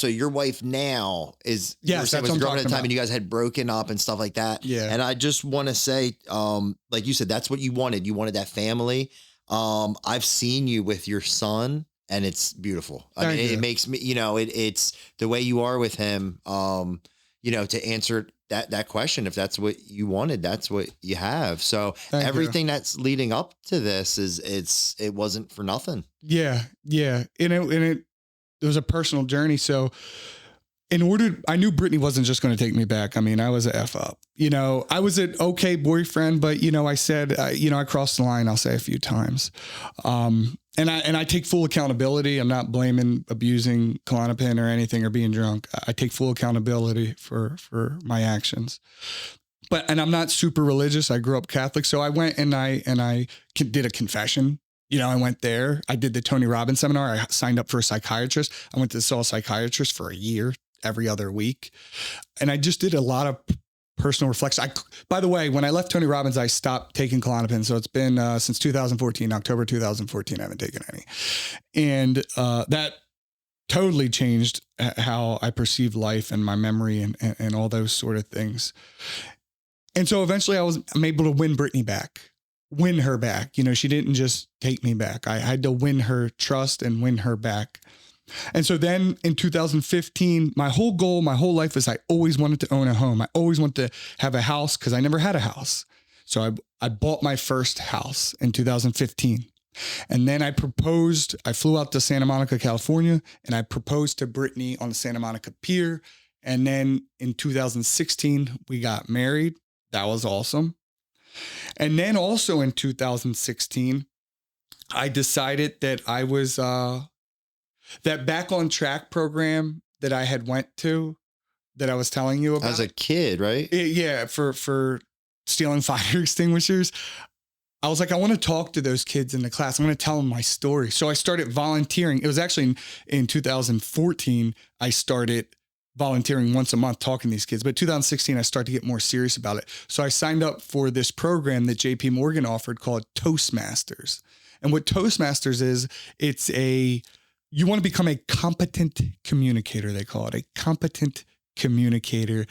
your wife now is, yes, that's what I'm talking at the time about. And you guys had broken up and stuff like that. Yeah. And I just want to say, like you said, that's what you wanted. You wanted that family. I've seen you with your son and it's beautiful. I mean, it makes me, it's the way you are with him, to answer that question. If that's what you wanted, that's what you have. So everything that's leading up to this it wasn't for nothing. Yeah. And it was a personal journey. So I knew Brittany wasn't just going to take me back. I mean, I was a F up, I was an okay boyfriend, but I said, I crossed the line, I'll say a few times. And I take full accountability. I'm not blaming abusing Klonopin or anything or being drunk. I take full accountability for my actions. And I'm not super religious. I grew up Catholic. So I went and I did a confession. I went there. I did the Tony Robbins seminar. I signed up for a psychiatrist. I went to saw a psychiatrist for a year, every other week. And I just did a lot of personal reflection. By the way, when I left Tony Robbins, I stopped taking Klonopin. So it's been since 2014, October 2014, I haven't taken any. And that totally changed how I perceive life and my memory and all those sort of things. And so eventually I'm able to win Brittany back. Win her back. She didn't just take me back. I had to win her trust and win her back. And so then in 2015, my whole goal, my whole life was I always wanted to own a home. I always wanted to have a house because I never had a house. So I bought my first house in 2015. And then I flew out to Santa Monica, California, and I proposed to Brittany on the Santa Monica Pier. And then in 2016, we got married. That was awesome. And then also in 2016, I decided that I was, that Back on Track program that I had went to, that I was telling you about. As a kid, right? For stealing fire extinguishers. I was like, I want to talk to those kids in the class. I'm going to tell them my story. So I started volunteering. It was actually in 2014, I started volunteering once a month talking to these kids. But 2016, I started to get more serious about it. So I signed up for this program that JP Morgan offered called Toastmasters. And what Toastmasters is, you want to become a competent communicator, they call it, a competent communicator.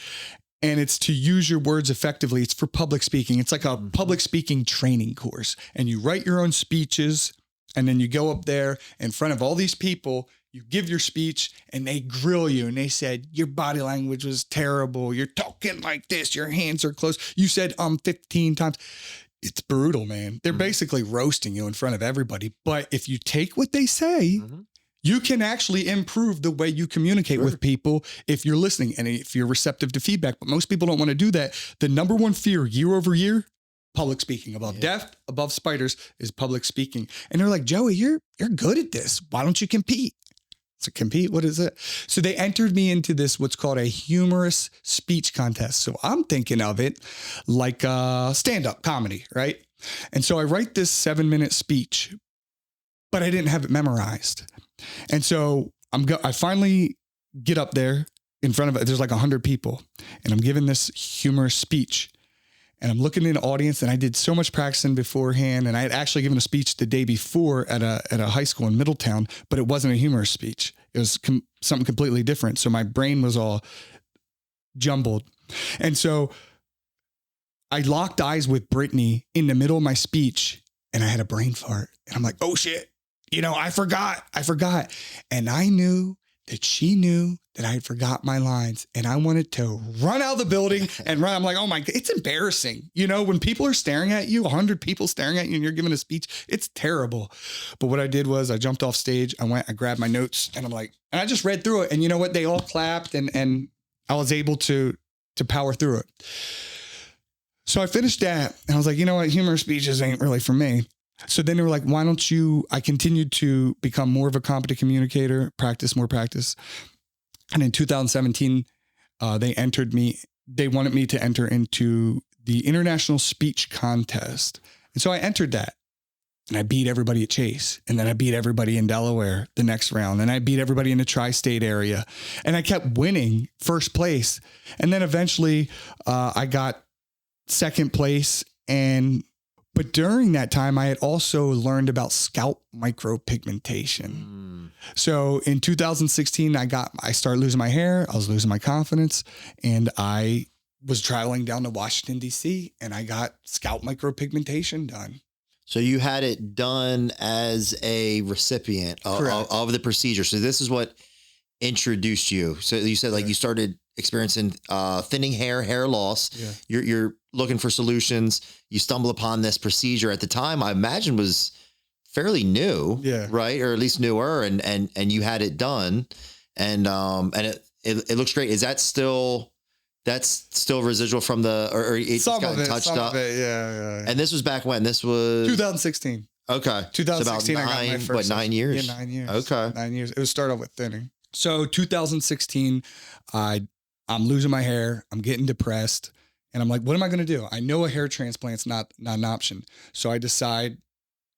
And it's to use your words effectively. It's for public speaking. It's like a public speaking training course. And you write your own speeches, and then you go up there in front of all these people, you give your speech, and they grill you. And they said, your body language was terrible. You're talking like this. Your hands are closed. You said 15 times. It's brutal, man. They're basically roasting you in front of everybody. But if you take what they say, you can actually improve the way you communicate with people if you're listening and if you're receptive to feedback. But most people don't want to do that. The number one fear year over year, public speaking. Above death, above spiders is public speaking. And they're like, Joey, you're good at this. Why don't you compete? So compete, what is it? So they entered me into this, what's called a humorous speech contest. So I'm thinking of it like stand-up comedy, right? And so I write this 7-minute speech, but I didn't have it memorized. And so I finally get up there in front of it. There's like 100 people, and I'm giving this humorous speech, and I'm looking in the audience, and I did so much practicing beforehand. And I had actually given a speech the day before at a high school in Middletown, but it wasn't a humorous speech. It was something completely different. So my brain was all jumbled. And so I locked eyes with Brittany in the middle of my speech, and I had a brain fart, and I'm like, oh shit. I forgot. And I knew that she knew that I had forgot my lines, and I wanted to run out of the building and run. I'm like, oh my God, it's embarrassing. When people are staring at you, 100 people staring at you and you're giving a speech, it's terrible. But what I did was I jumped off stage. I grabbed my notes, and and I just read through it. And you know what? They all clapped, and I was able to power through it. So I finished that, and I was like, you know what? Humor speeches ain't really for me. So then they were like, why don't I continued to become more of a competent communicator, practice. And in 2017, they wanted me to enter into the International Speech Contest. And so I entered that, and I beat everybody at Chase. And then I beat everybody in Delaware the next round. And I beat everybody in the tri-state area. And I kept winning first place. And then eventually I got second place. But during that time, I had also learned about scalp micropigmentation. So in 2016, I started losing my hair. I was losing my confidence, and I was traveling down to Washington, D.C., and I got scalp micropigmentation done. So you had it done as a recipient of the procedure. So this is what introduced you. So you said you started experiencing thinning hair loss. Yeah. You're looking for solutions. You stumble upon this procedure at the time, I imagine was fairly new, right? Or at least newer, and you had it done, and it looks great. Is that's still residual from or it just got touched up? Yeah. And this was back when? This was 2016. Okay. 2016, so about I got my first 9 years? Yeah, 9 years. Okay. 9 years. It was started off with thinning. So 2016, I'm losing my hair. I'm getting depressed. And I'm like, what am I going to do? I know a hair transplant's not an option. So I decide,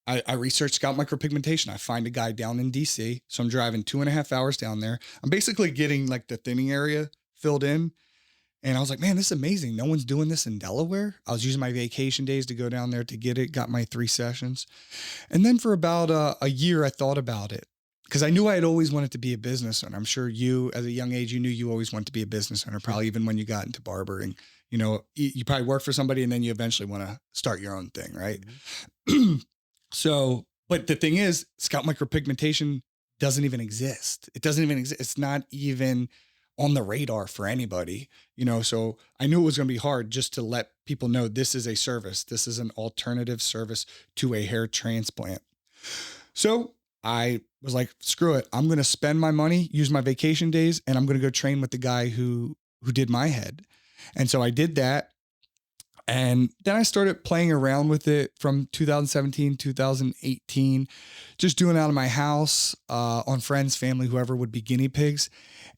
I research scalp micropigmentation. I find a guy down in DC. So I'm driving 2.5 hours down there. I'm basically getting the thinning area filled in. And I was like, man, this is amazing. No one's doing this in Delaware. I was using my vacation days to go down there to get it, got my 3 sessions. And then for about a year, I thought about it. Because I knew I had always wanted to be a business owner. I'm sure you, at a young age, you knew you always wanted to be a business owner, probably even when you got into barbering. You probably work for somebody and then you eventually want to start your own thing, right? Mm-hmm. So, but the thing is, scalp micropigmentation doesn't even exist. It doesn't even exist. It's not even on the radar for anybody, so I knew it was going to be hard just to let people know this is a service. This is an alternative service to a hair transplant. So I was like, screw it. I'm going to spend my money, use my vacation days, and I'm going to go train with the guy who did my head. And so I did that. And then I started playing around with it from 2017, 2018, just doing it out of my house, on friends, family, whoever would be guinea pigs.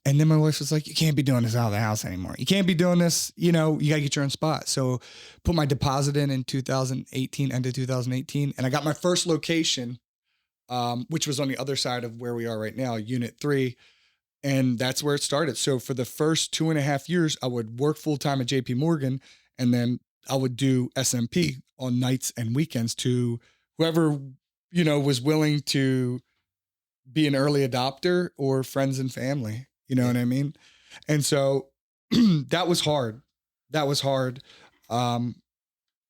And then my wife was like, you can't be doing this out of the house anymore. You can't be doing this. You got to get your own spot. So put my deposit in 2018, end of 2018. And I got my first location, which was on the other side of where we are right now, Unit 3. And that's where it started. So for the first 2.5 years, I would work full time at JP Morgan, and then I would do SMP on nights and weekends to whoever, was willing to be an early adopter or friends and family. You know what I mean? And so that was hard.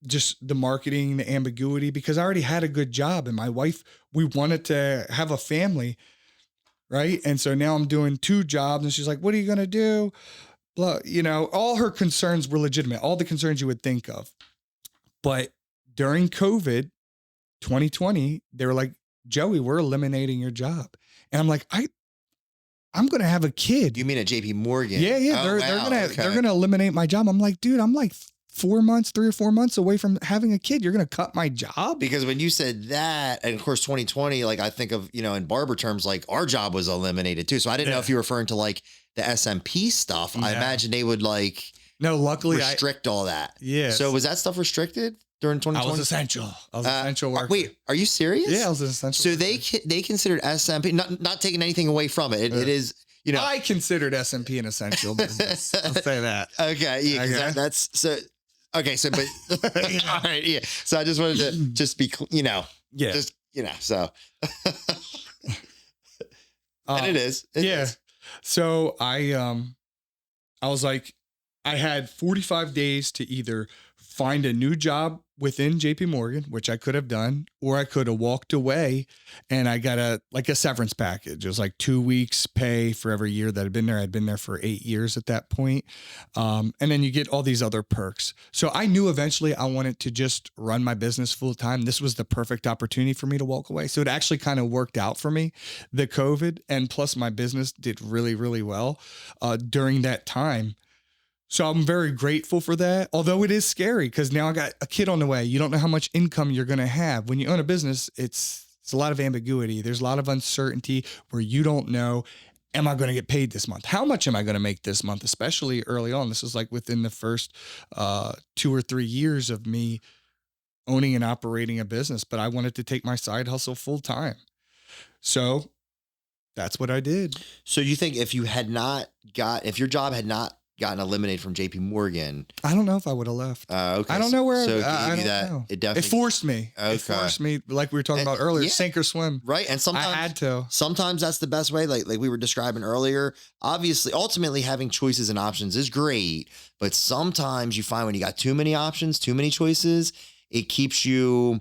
Just the marketing, the ambiguity, because I already had a good job, and my wife, we wanted to have a family. Right. And so now I'm doing 2 jobs, and she's like, what are you going to do? Blah, all her concerns were legitimate, all the concerns you would think of. But during COVID 2020, they were like, Joey, we're eliminating your job. And I'm like, I'm going to have a kid. You mean at JP Morgan? Yeah. Oh, They're going to eliminate my job. I'm like, dude, I'm like 3 or 4 months away from having a kid. You're going to cut my job? Because when you said that, and of course, 2020, like I think of, in barber terms, like our job was eliminated too. So I didn't know if you were referring to like the SMP stuff. Yeah. I imagine they would luckily restrict all that. Yeah. So was that stuff restricted during 2020? I was essential worker. Wait, are you serious? Yeah, I was an essential So worker. they considered SMP, not taking anything away from it. It is, I considered SMP an essential business. I'll say that. Okay. Yeah. Okay. That's so. Okay. So, but all right. Yeah. So I just wanted to just be, so. And it is. It is. So I was like, I had 45 days to either find a new job within JP Morgan, which I could have done, or I could have walked away, and I got a severance package. It was like 2 weeks pay for every year that I'd been there. I'd been there for 8 years at that point. And then you get all these other perks. So I knew eventually I wanted to just run my business full time. This was the perfect opportunity for me to walk away. So it actually kind of worked out for me, the COVID, and plus my business did really, really well during that time. So I'm very grateful for that, although it is scary because now I got a kid on the way. You don't know how much income you're going to have. When you own a business, it's a lot of ambiguity. There's a lot of uncertainty where you don't know, am I going to get paid this month? How much am I going to make this month? Especially early on. This was like within the first 2 or 3 years of me owning and operating a business, but I wanted to take my side hustle full time. So that's what I did. So you think if your job had not gotten eliminated from JP Morgan, I don't know if I would have left. Okay. I don't know where. So I don't know. It definitely forced me. Okay. It forced me, like we were talking about earlier, sink or swim. Right. And sometimes I had to. Sometimes that's the best way. Like we were describing earlier. Obviously, ultimately having choices and options is great, but sometimes you find when you got too many options, too many choices, it keeps you're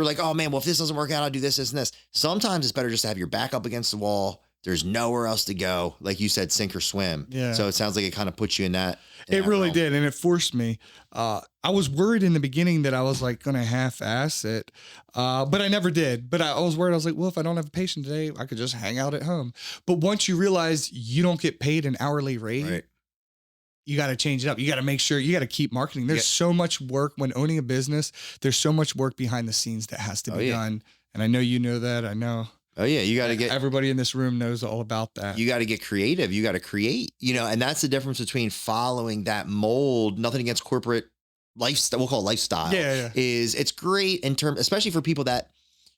like, oh man, well, if this doesn't work out, I'll do this, and this. Sometimes it's better just to have your back up against the wall. There's nowhere else to go. Like you said, sink or swim. Yeah. So it sounds like it kind of puts you in that. It really did. And it forced me. I was worried in the beginning that I was like going to half-ass it. But I never did. But I was worried. I was like, well, if I don't have a patient today, I could just hang out at home. But once you realize you don't get paid an hourly rate, right, you got to change it up. You got to make sure you got to keep marketing. There's so much work when owning a business. There's so much work behind the scenes that has to be done. And I know you know that. I know. Oh yeah, you got to get everybody in this room knows all about that. You got to get creative. You got to create, and that's the difference between following that mold. Nothing against corporate lifestyle. We'll call it lifestyle. Yeah. Is it's great in terms, especially for people that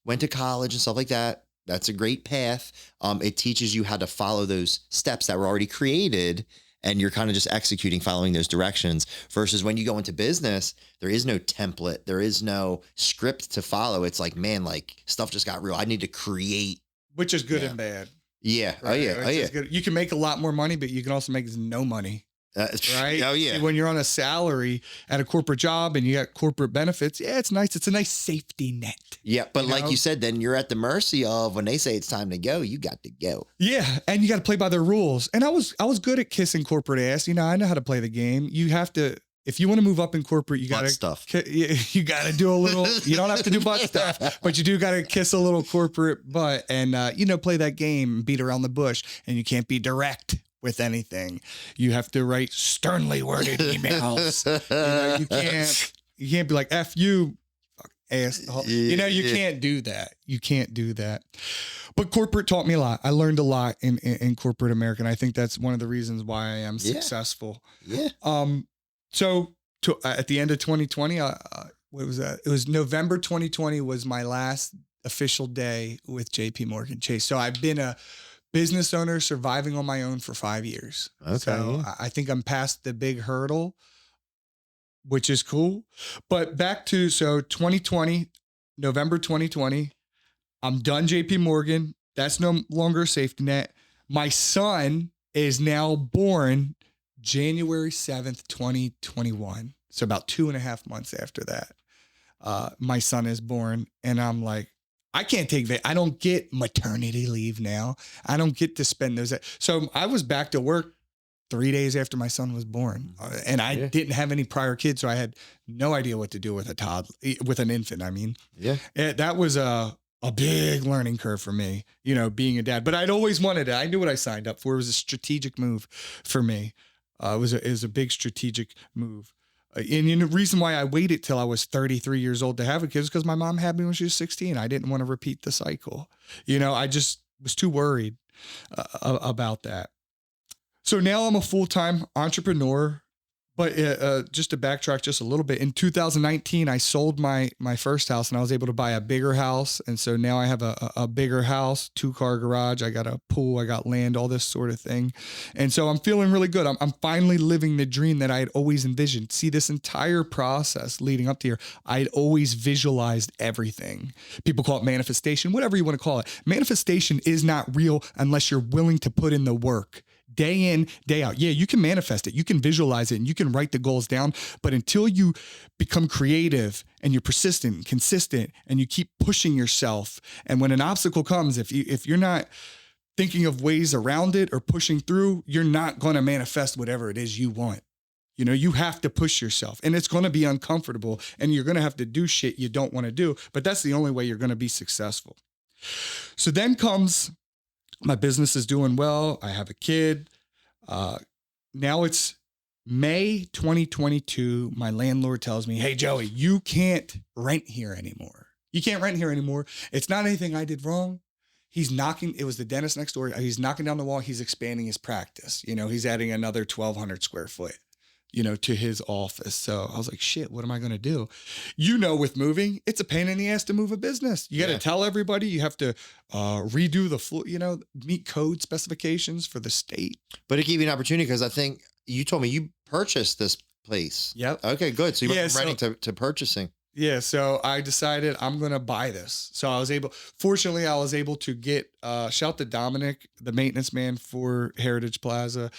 went to college and stuff like that. That's a great path. It teaches you how to follow those steps that were already created, and you're kind of just executing, following those directions. Versus when you go into business, there is no template. There is no script to follow. It's like, man, like stuff just got real. I need to create. Which is good and bad. Yeah. Right? Oh yeah. Good. You can make a lot more money, but you can also make no money. Right. Oh yeah. See, when you're on a salary at a corporate job and you got corporate benefits, it's nice. It's a nice safety net. Yeah, but like you said, then you're at the mercy of when they say it's time to go, you got to go. Yeah, and you got to play by their rules. And I was good at kissing corporate ass. I know how to play the game. You have to. If you want to move up in corporate, you got to stuff. You got to do a little. You don't have to do butt stuff, but you do got to kiss a little corporate butt and play that game, and beat around the bush, and you can't be direct with anything. You have to write sternly worded emails. You can't be like, F you, asshole. You can't do that. You can't do that. But corporate taught me a lot. I learned a lot in corporate America. And I think that's one of the reasons why I am successful. Yeah. So at the end of 2020, what was that? It was November 2020 was my last official day with JP Morgan Chase. So I've been a business owner surviving on my own for 5 years. Okay. So I think I'm past the big hurdle, which is cool. But back to, 2020, November 2020, I'm done JP Morgan. That's no longer a safety net. My son is now born January 7th, 2021. So about 2.5 months after that, my son is born. And I'm like, I can't I don't get maternity leave now. I don't get to spend those. So I was back to work 3 days after my son was born, and I didn't have any prior kids. So I had no idea what to do with with an infant. I mean, that was a big learning curve for me, being a dad, but I'd always wanted it. I knew what I signed up for. It was a strategic move for me. It was a big strategic move. And the reason why I waited till I was 33 years old to have a kid is because my mom had me when she was 16. I didn't want to repeat the cycle. I just was too worried about that. So now I'm a full-time entrepreneur, but just to backtrack just a little bit, in 2019, I sold my first house and I was able to buy a bigger house. And so now I have a bigger house, 2-car garage. I got a pool, I got land, all this sort of thing. And so I'm feeling really good. I'm finally living the dream that I had always envisioned. See, this entire process leading up to here, I'd always visualized everything. People call it manifestation, whatever you want to call it. Manifestation is not real unless you're willing to put in the work. Day in, day out. Yeah, you can manifest it. You can visualize it and you can write the goals down. But until you become creative and you're persistent and consistent and you keep pushing yourself, and when an obstacle comes, if you're not thinking of ways around it or pushing through, you're not going to manifest whatever it is you want. You have to push yourself, and it's going to be uncomfortable, and you're going to have to do shit you don't want to do. But that's the only way you're going to be successful. So then comes, my business is doing well. I have a kid. Now it's May 2022. My landlord tells me, hey, Joey, you can't rent here anymore. You can't rent here anymore. It's not anything I did wrong. It was the dentist next door. He's knocking down the wall. He's expanding his practice. He's adding another 1,200 square foot. To his office. So I was like, shit, what am I going to do? With moving, it's a pain in the ass to move a business. You got to tell everybody, you have to redo the full, meet code specifications for the state. But it gave you an opportunity because I think you told me you purchased this place. Yep. Okay, good. So you went from renting to purchasing. Yeah. So I decided I'm going to buy this. So fortunately, I was able to get, shout to Dominic, the maintenance man for Heritage Plaza.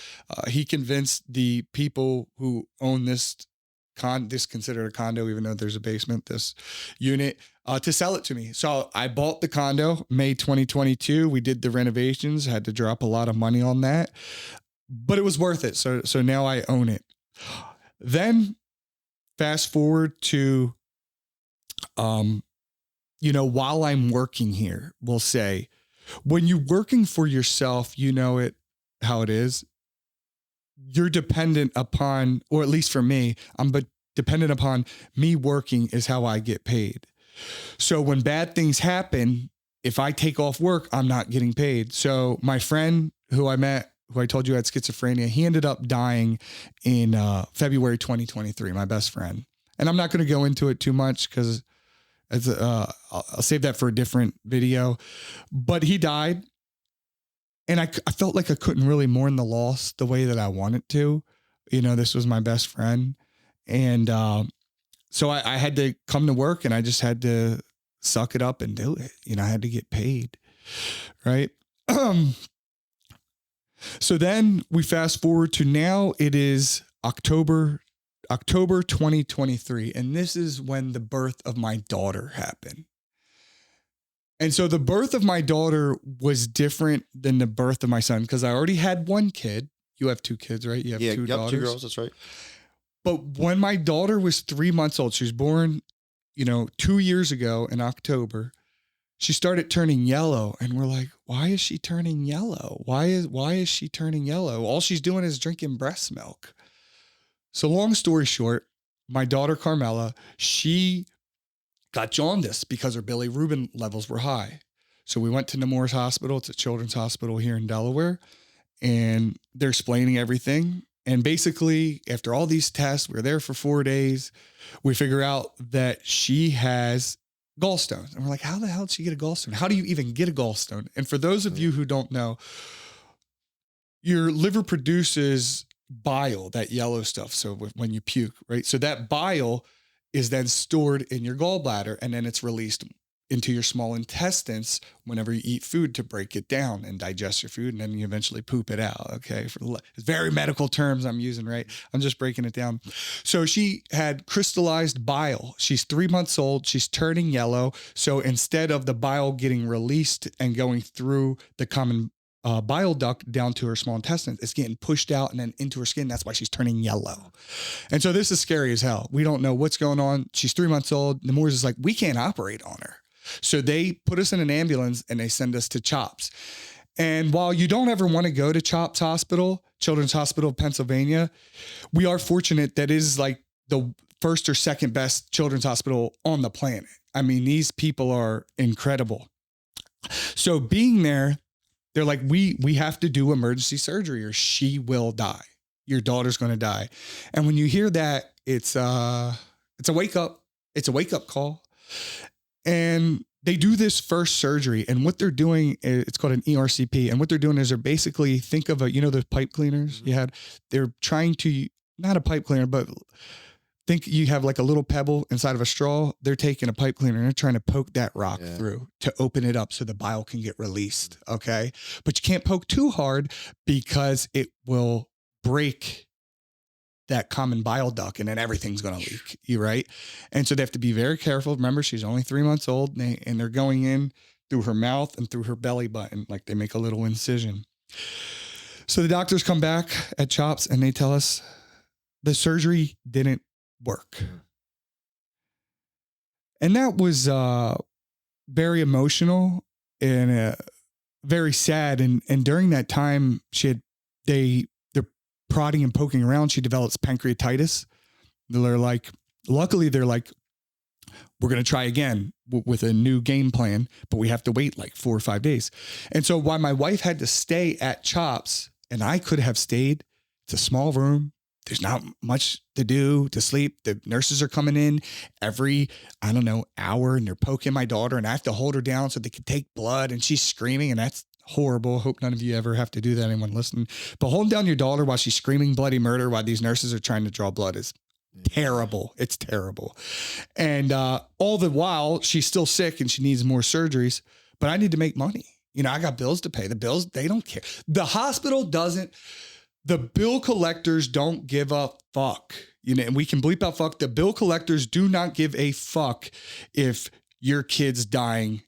He convinced the people who own this considered a condo, even though there's a basement, this unit, to sell it to me. So I bought the condo May 2022. We did the renovations, had to drop a lot of money on that, but it was worth it. So now I own it. Then fast forward to, while I'm working here, we'll say, when you're working for yourself, how it is. You're dependent upon, or at least for me, dependent upon me working is how I get paid. So when bad things happen, if I take off work, I'm not getting paid. So my friend who I met, who I told you had schizophrenia, he ended up dying in February 2023, my best friend. And I'm not going to go into it too much because I'll save that for a different video. But he died. And I felt like I couldn't really mourn the loss the way that I wanted to. This was my best friend. And so I had to come to work and I just had to suck it up and do it. I had to get paid. Right. So then we fast forward to now. It is October 2023. And this is when the birth of my daughter happened. And so the birth of my daughter was different than the birth of my son because I already had one kid. You have 2 kids, right? You have 2 daughters. 2 girls. That's right. But when my daughter was 3 months old, she was born, 2 years ago in October. she started turning yellow, and we're like, why is she turning yellow? Why is she turning yellow? All she's doing is drinking breast milk. So long story short, my daughter Carmela, she got jaundice because her bilirubin levels were high. So we went to Nemours Hospital. It's a children's hospital here in Delaware, and they're explaining everything. And basically, after all these tests, we were there for 4 days. We figure out that she has gallstones. And we're like, how the hell did she get a gallstone? How do you even get a gallstone? And for those of you who don't know, your liver produces bile, that yellow stuff. So when you puke, right? So that bile is then stored in your gallbladder, and then it's released into your small intestines whenever you eat food to break it down and digest your food, and then you eventually poop it out. Okay, for it's very medical terms I'm using, right? I'm just breaking it down. So she had crystallized bile. She's 3 months old. She's turning yellow. So instead of the bile getting released and going through the common bile duct down to her small intestine, it's getting pushed out and then into her skin. That's why she's turning yellow. And so this is scary as hell. We don't know what's going on. She's 3 months old. Nemours is like, we can't operate on her. So they put us in an ambulance and they send us to CHOPS. And while you don't ever want to go to CHOPS Hospital, Children's Hospital of Pennsylvania, we are fortunate that it is like the first or second best children's hospital on the planet. I mean, these people are incredible. So being there, they're like, we have to do emergency surgery or she will die. Your daughter's going to die. And when you hear that, it's a wake up. It's a wake up call. And they do this first surgery, and what they're doing, it's called an ERCP. And what they're doing is they're basically, think of those pipe cleaners you had. They're trying to, not a pipe cleaner, but think you have like a little pebble inside of a straw. They're taking a pipe cleaner and they're trying to poke that rock through to open it up so the bile can get released. Okay. But you can't poke too hard because it will break that common bile duct and then everything's going to leak. You right. And so they have to be very careful. Remember, she's only 3 months old, and they're going in through her mouth and through her belly button. Like they make a little incision. So the doctors come back at CHOPS and they tell us the surgery didn't work. And that was very emotional and very sad. And during that time, they're prodding and poking around. She develops pancreatitis. Luckily they're like, we're going to try again with a new game plan, but we have to wait like 4 or 5 days. And so while my wife had to stay at CHOPS and I could have stayed, it's a small room. There's not much to do, to sleep. The nurses are coming in every, hour, and they're poking my daughter, and I have to hold her down so they can take blood, and she's screaming, and that's horrible. Hope none of you ever have to do that, anyone listening. But holding down your daughter while she's screaming bloody murder while these nurses are trying to draw blood is terrible. It's terrible. And all the while, she's still sick and she needs more surgeries, but I need to make money. I got bills to pay. The bills, they don't care. The hospital doesn't. The bill collectors don't give a fuck, and we can bleep out fuck. The bill collectors do not give a fuck if your kid's dying.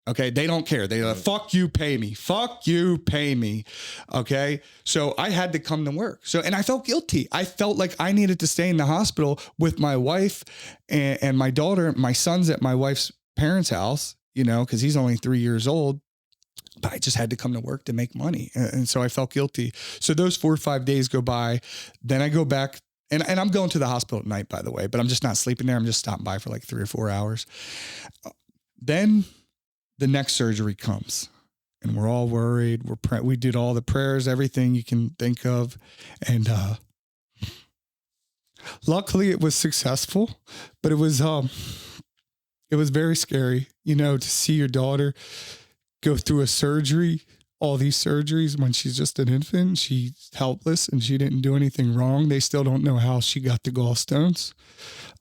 Okay. They don't care. They're like, fuck you, pay me. Fuck you, pay me. Okay. So I had to come to work. And I felt guilty. I felt like I needed to stay in the hospital with my wife and my daughter. My son's at my wife's parents' house, cause he's only 3 years old. But I just had to come to work to make money. And so I felt guilty. So those 4 or 5 days go by. Then I go back and I'm going to the hospital at night, by the way, but I'm just not sleeping there. I'm just stopping by for like 3 or 4 hours. Then the next surgery comes and we're all worried. We did all the prayers, everything you can think of. And luckily it was successful, but it was very scary, to see your daughter go through a surgery, all these surgeries when she's just an infant. She's helpless and she didn't do anything wrong. They still don't know how she got the gallstones.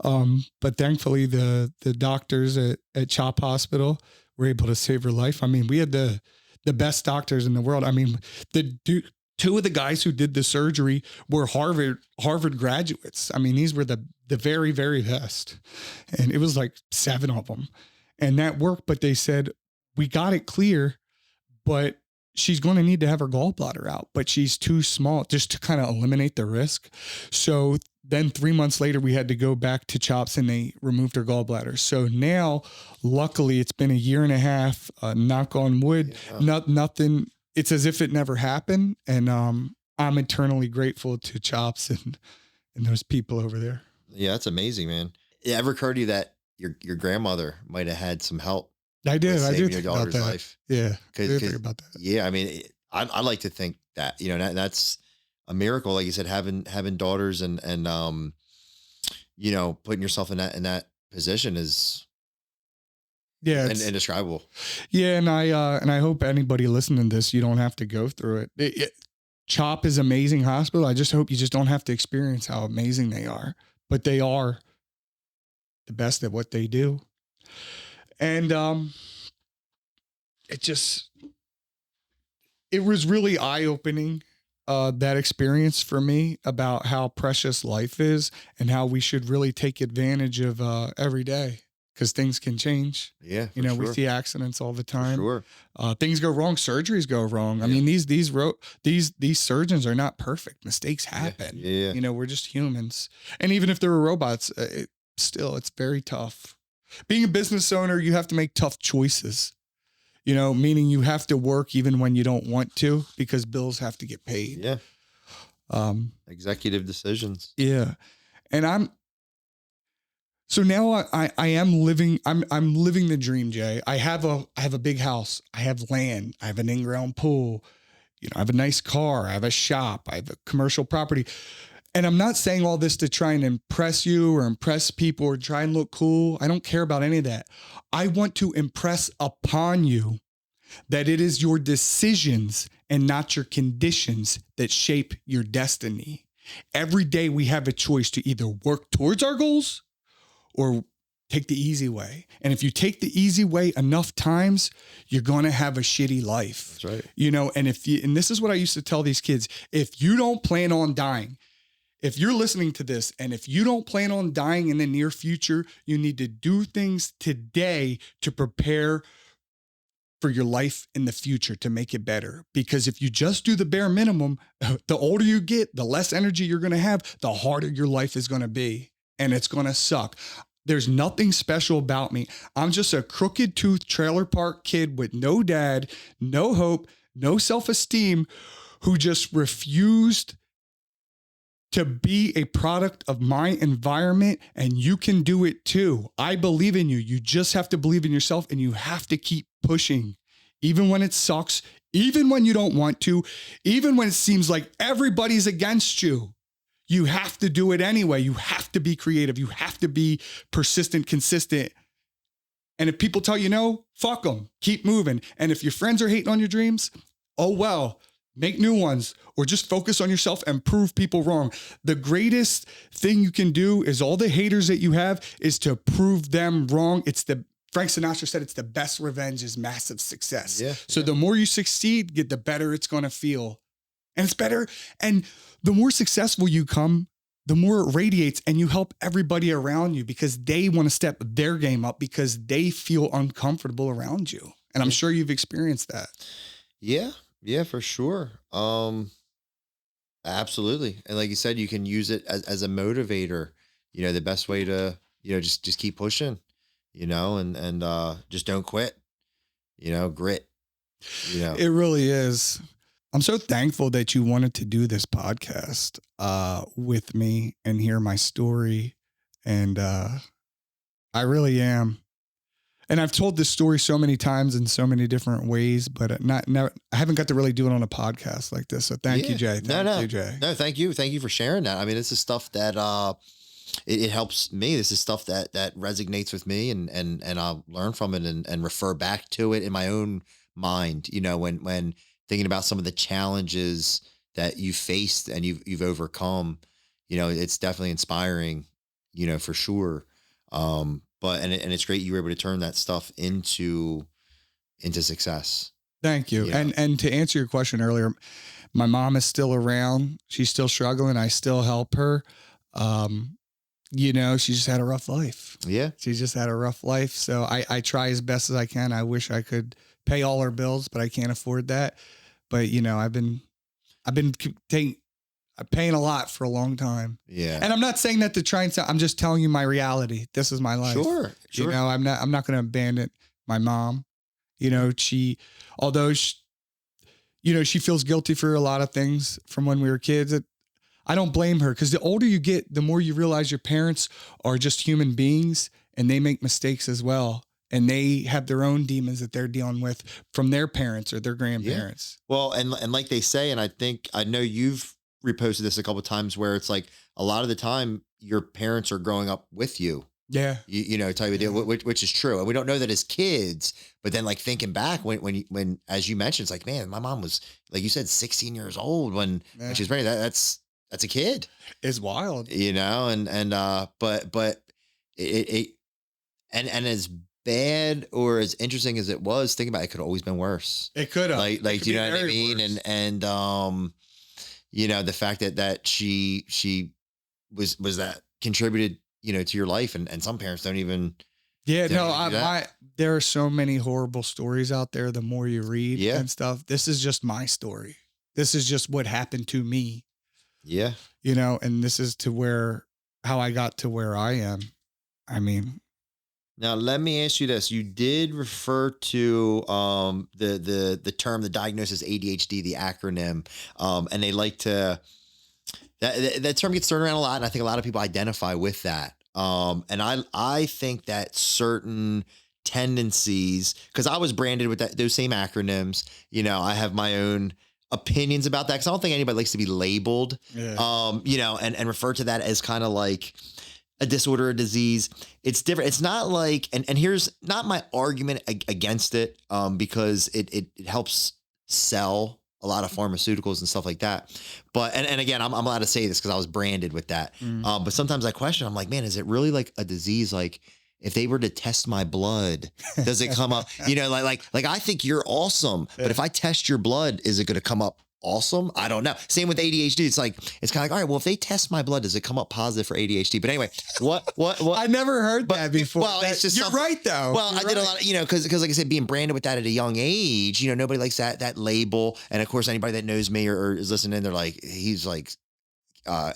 But thankfully the doctors at CHOP Hospital were able to save her life. I mean, we had the best doctors in the world. I mean, two of the guys who did the surgery were Harvard graduates. I mean, these were the very, very best. And it was like 7 of them. And that worked, but they said, we got it clear, but she's going to need to have her gallbladder out, but she's too small just to kind of eliminate the risk. So then 3 months later, we had to go back to CHOPS and they removed her gallbladder. So now, luckily, it's been a year and a half, knock on wood, nothing. It's as if it never happened. And I'm eternally grateful to CHOPS and those people over there. Yeah, that's amazing, man. It ever occurred to you that your grandmother might have had some help? I did. I do your daughter's life. Yeah. I did think about that. Yeah. I mean, I like to think that, you know, that's a miracle. Like you said, having daughters and you know, putting yourself in that position is indescribable. Yeah. And I hope anybody listening to this, you don't have to go through it. CHOP is amazing hospital. I just hope you just don't have to experience how amazing they are, but they are the best at what they do. And it was really eye-opening, that experience for me about how precious life is and how we should really take advantage of every day, because things can change. Yeah. You know, we see accidents all the time. For sure. Things go wrong. Surgeries go wrong. I mean, these surgeons are not perfect. Mistakes happen. Yeah. You know, we're just humans. And even if there were robots, it's very tough. Being a business owner, you have to make tough choices. You know, meaning you have to work even when you don't want to, because bills have to get paid. Yeah. Executive decisions. Yeah. And so now I am living, I'm living the dream, Jay. I have a big house. I have land. I have an in-ground pool. You know, I have a nice car. I have a shop. I have a commercial property. And I'm not saying all this to try and impress you or impress people or try and look cool. I don't care about any of that. I want to impress upon you that it is your decisions and not your conditions that shape your destiny. Every day we have a choice to either work towards our goals or take the easy way. And if you take the easy way enough times, you're going to have a shitty life. That's right. You know, and and this is what I used to tell these kids, if you don't plan on dying, if you're listening to this and if you don't plan on dying in the near future, you need to do things today to prepare for your life in the future to make it better. Because if you just do the bare minimum, the older you get, the less energy you're going to have, the harder your life is going to be. And it's going to suck. There's nothing special about me. I'm just a crooked tooth trailer park kid with no dad, no hope, no self-esteem, who just refused to be a product of my environment, and you can do it too. I believe in you. You just have to believe in yourself, and you have to keep pushing, even when it sucks, even when you don't want to, even when it seems like everybody's against you. You have to do it anyway. You have to be creative. You have to be persistent, consistent. And if people tell you no, fuck them. Keep moving. And if your friends are hating on your dreams, oh well. Make new ones, or just focus on yourself and prove people wrong. The greatest thing you can do is all the haters that you have is to prove them wrong. Frank Sinatra said, it's the best revenge is massive success. Yeah, so the more you succeed, the better it's going to feel. And it's better. And the more successful you come, the more it radiates, and you help everybody around you because they want to step their game up because they feel uncomfortable around you. And I'm sure you've experienced that. Yeah. Yeah, for sure. Absolutely. And like you said, you can use it as a motivator, you know, the best way to, you know, just keep pushing, you know, and just don't quit, you know, grit, you know. It really is. I'm so thankful that you wanted to do this podcast with me and hear my story. And I really am. And I've told this story so many times in so many different ways, but I haven't got to really do it on a podcast like this. So thank you, Jay. Thank you, Jay. No, thank you. Thank you for sharing that. I mean, this is stuff that it helps me. This is stuff that resonates with me, and I'll learn from it and refer back to it in my own mind. You know, when thinking about some of the challenges that you faced and you've overcome, you know, it's definitely inspiring, you know, for sure. But it's great you were able to turn that stuff into success. Thank you. Yeah. And to answer your question earlier, my mom is still around. She's still struggling. I still help her. You know, she just had a rough life. Yeah. She just had a rough life. So I try as best as I can. I wish I could pay all her bills, but I can't afford that. But you know, I've been I'm paying a lot for a long time. Yeah. And I'm not saying that to try and I'm just telling you my reality. This is my life. Sure. You know, I'm not going to abandon my mom. You know, although she feels guilty for a lot of things from when we were kids. I don't blame her, because the older you get, the more you realize your parents are just human beings and they make mistakes as well. And they have their own demons that they're dealing with from their parents or their grandparents. Yeah. Well, and like they say, and I know you've reposted this a couple of times, where it's like a lot of the time your parents are growing up with you. Yeah. You know, type of deal, which is true. And we don't know that as kids, but then like thinking back when, as you mentioned, it's like, man, my mom was, like you said, 16 years old when she was pregnant. That's a kid. It's wild. You know, but it as bad or as interesting as it was, think about it, could have always been worse. It could have. Like, you know what I mean? Worse. And you know, the fact that she was that contributed, you know, to your life, and some parents don't even. Yeah, there are so many horrible stories out there. The more you read and stuff, this is just my story. This is just what happened to me. Yeah. You know, and this is how I got to where I am. I mean, now let me ask you this: you did refer to the term, the diagnosis ADHD, the acronym, and they like to that term gets thrown around a lot, and I think a lot of people identify with that. And I think that certain tendencies, because I was branded with those same acronyms, you know, I have my own opinions about that, because I don't think anybody likes to be labeled, you know, and refer to that as kind of like a disorder, a disease. It's different. It's not like, and here's not my argument against it, because it helps sell a lot of pharmaceuticals and stuff like that. But, and again, I'm allowed to say this because I was branded with that. But sometimes I question, I'm like, man, is it really like a disease? Like, if they were to test my blood, does it come up? You know, like I think you're awesome, but if I test your blood, is it going to come up awesome? I don't know. Same with ADHD. It's kind of like, all right, well, if they test my blood, does it come up positive for ADHD? But anyway, what? I never heard that before. Well, it's just you're right though. Well, I did a lot of, you know, because like I said, being branded with that at a young age, you know, nobody likes that label. And of course, anybody that knows me or is listening, they're like, he's like,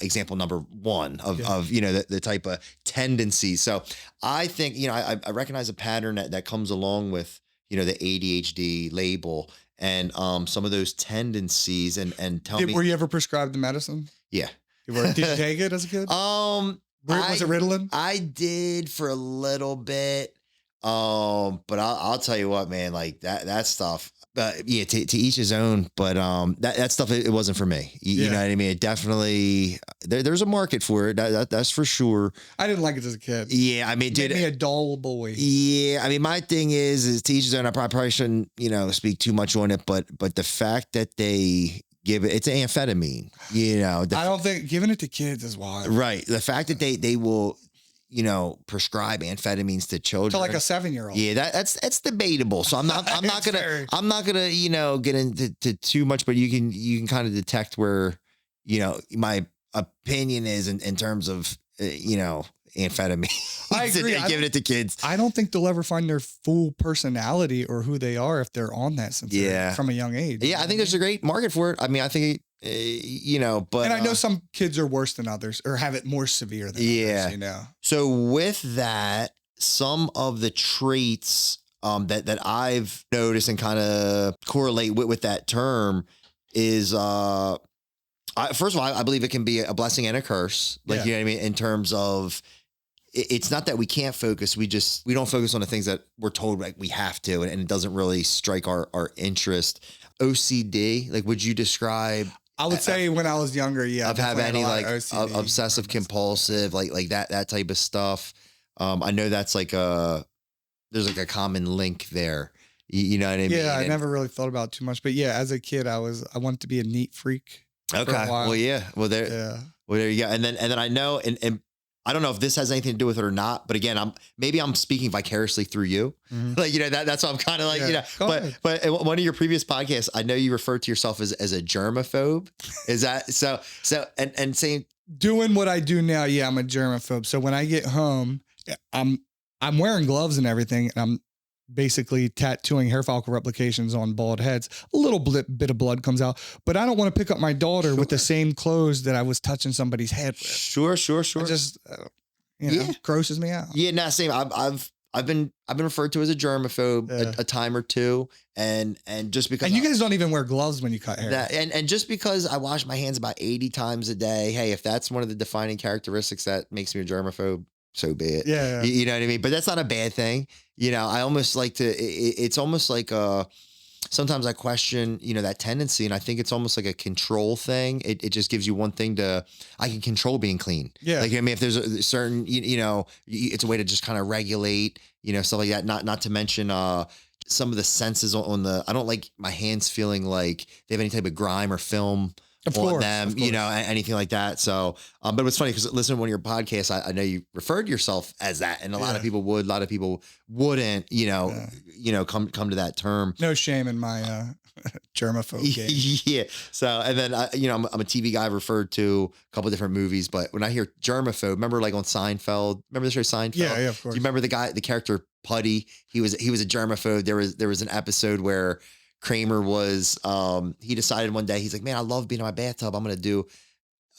example number one of you know, the type of tendency. So I think, you know, I recognize a pattern that comes along with, you know, the ADHD label and some of those tendencies and were you ever prescribed the medicine? Yeah. Did you take it as a kid? Was it Ritalin? I did for a little bit. But I'll tell you what, man, like that stuff. Yeah, to each his own. But that stuff, it wasn't for me. You know what I mean? It definitely there's a market for it. That's for sure. I didn't like it as a kid. Yeah, I mean, Made me a dull boy. Yeah, I mean, my thing is to each his own. I probably shouldn't, you know, speak too much on it, but the fact that they give it's amphetamine. You know, I don't think giving it to kids is wild. Right. The fact that they will, you know, prescribe amphetamines to children. To like a 7-year-old. Yeah, that's debatable. So I'm not gonna, you know, get into too much, but you can kind of detect where, you know, my opinion is in terms of, you know, amphetamine. I agree. Giving it to kids. I don't think they'll ever find their full personality or who they are if they're on that since from a young age. Yeah, I think there's a great market for it. I mean, I think you know, but and I know some kids are worse than others or have it more severe than others, you know. So with that, some of the traits that I've noticed and kind of correlate with that term is first of all, I believe it can be a blessing and a curse. Like, you know what I mean? In terms of, it's not that we can't focus. We don't focus on the things that we're told like we have to, and it doesn't really strike our interest. OCD, like, would you describe? I would say when I was younger, I've had any like obsessive compulsive, like that type of stuff. I know that's like there's like a common link there. You know what I mean? Yeah, I never really thought about it too much, but yeah, as a kid, I wanted to be a neat freak. Okay. Well, yeah. Well, there you go. And then I know, and I don't know if this has anything to do with it or not, but again, I'm speaking vicariously through you. Mm-hmm. Like, you know, that's why I'm kind of like, you know, but in one of your previous podcasts, I know you referred to yourself as a germaphobe. Is that so and saying doing what I do now? Yeah, I'm a germaphobe. So when I get home, I'm wearing gloves and everything, and I'm basically tattooing hair follicle replications on bald heads. A little bit of blood comes out, but I don't want to pick up my daughter with the same clothes that I was touching somebody's head with. Sure. It just, grosses me out. Yeah, no, same. I've been referred to as a germaphobe a time or two, and just because. And you guys don't even wear gloves when you cut hair. And just because I wash my hands about 80 times a day, hey, if that's one of the defining characteristics that makes me a germaphobe, so be it. Yeah. You know what I mean? But that's not a bad thing. I almost like to. It's almost like sometimes I question, that tendency, and I think it's almost like a control thing. It just gives you one thing I can control being clean. Yeah. Like, I mean, if there's a certain, it's a way to just kind of regulate, stuff like that. Not to mention, some of the senses on I don't like my hands feeling like they have any type of grime or film on them, anything like that. So, but it's funny because listening to one of your podcasts, I know you referred to yourself as that, and a lot of people would, a lot of people wouldn't, come to that term. No shame in my germaphobe game. Yeah. So, and then I'm a TV guy, referred to a couple of different movies, but when I hear germaphobe, remember like on Seinfeld? Remember the show Seinfeld? Yeah, of course. Do you remember the character Putty? He was a germaphobe. There was an episode where Kramer was, he decided one day, he's like, man, I love being in my bathtub. I'm going to do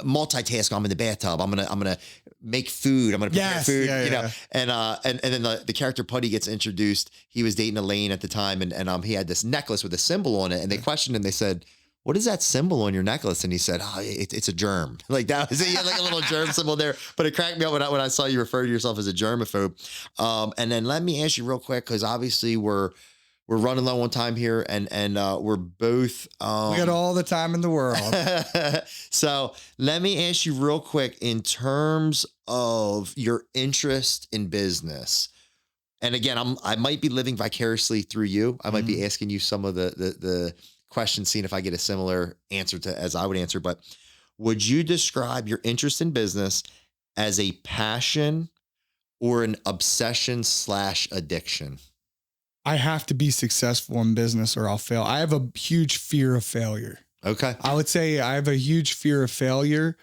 multitask. I'm in the bathtub. I'm going to make food. I'm going to prepare food, and then the character Putty gets introduced. He was dating Elaine at the time. And he had this necklace with a symbol on it. And they questioned him. They said, what is that symbol on your necklace? And he said, it's a germ. Like that was it. He had like a little germ symbol there, but it cracked me up when I saw you refer to yourself as a germaphobe. And then let me ask you real quick, because obviously we're running low on time here, and we're both. We got all the time in the world. So let me ask you real quick, in terms of your interest in business. And again, I might be living vicariously through you. I might be asking you some of the questions, seeing if I get a similar answer to as I would answer. But would you describe your interest in business as a passion or an obsession/addiction? I have to be successful in business or I'll fail. I have a huge fear of failure. Okay. I would say I have a huge fear of failure,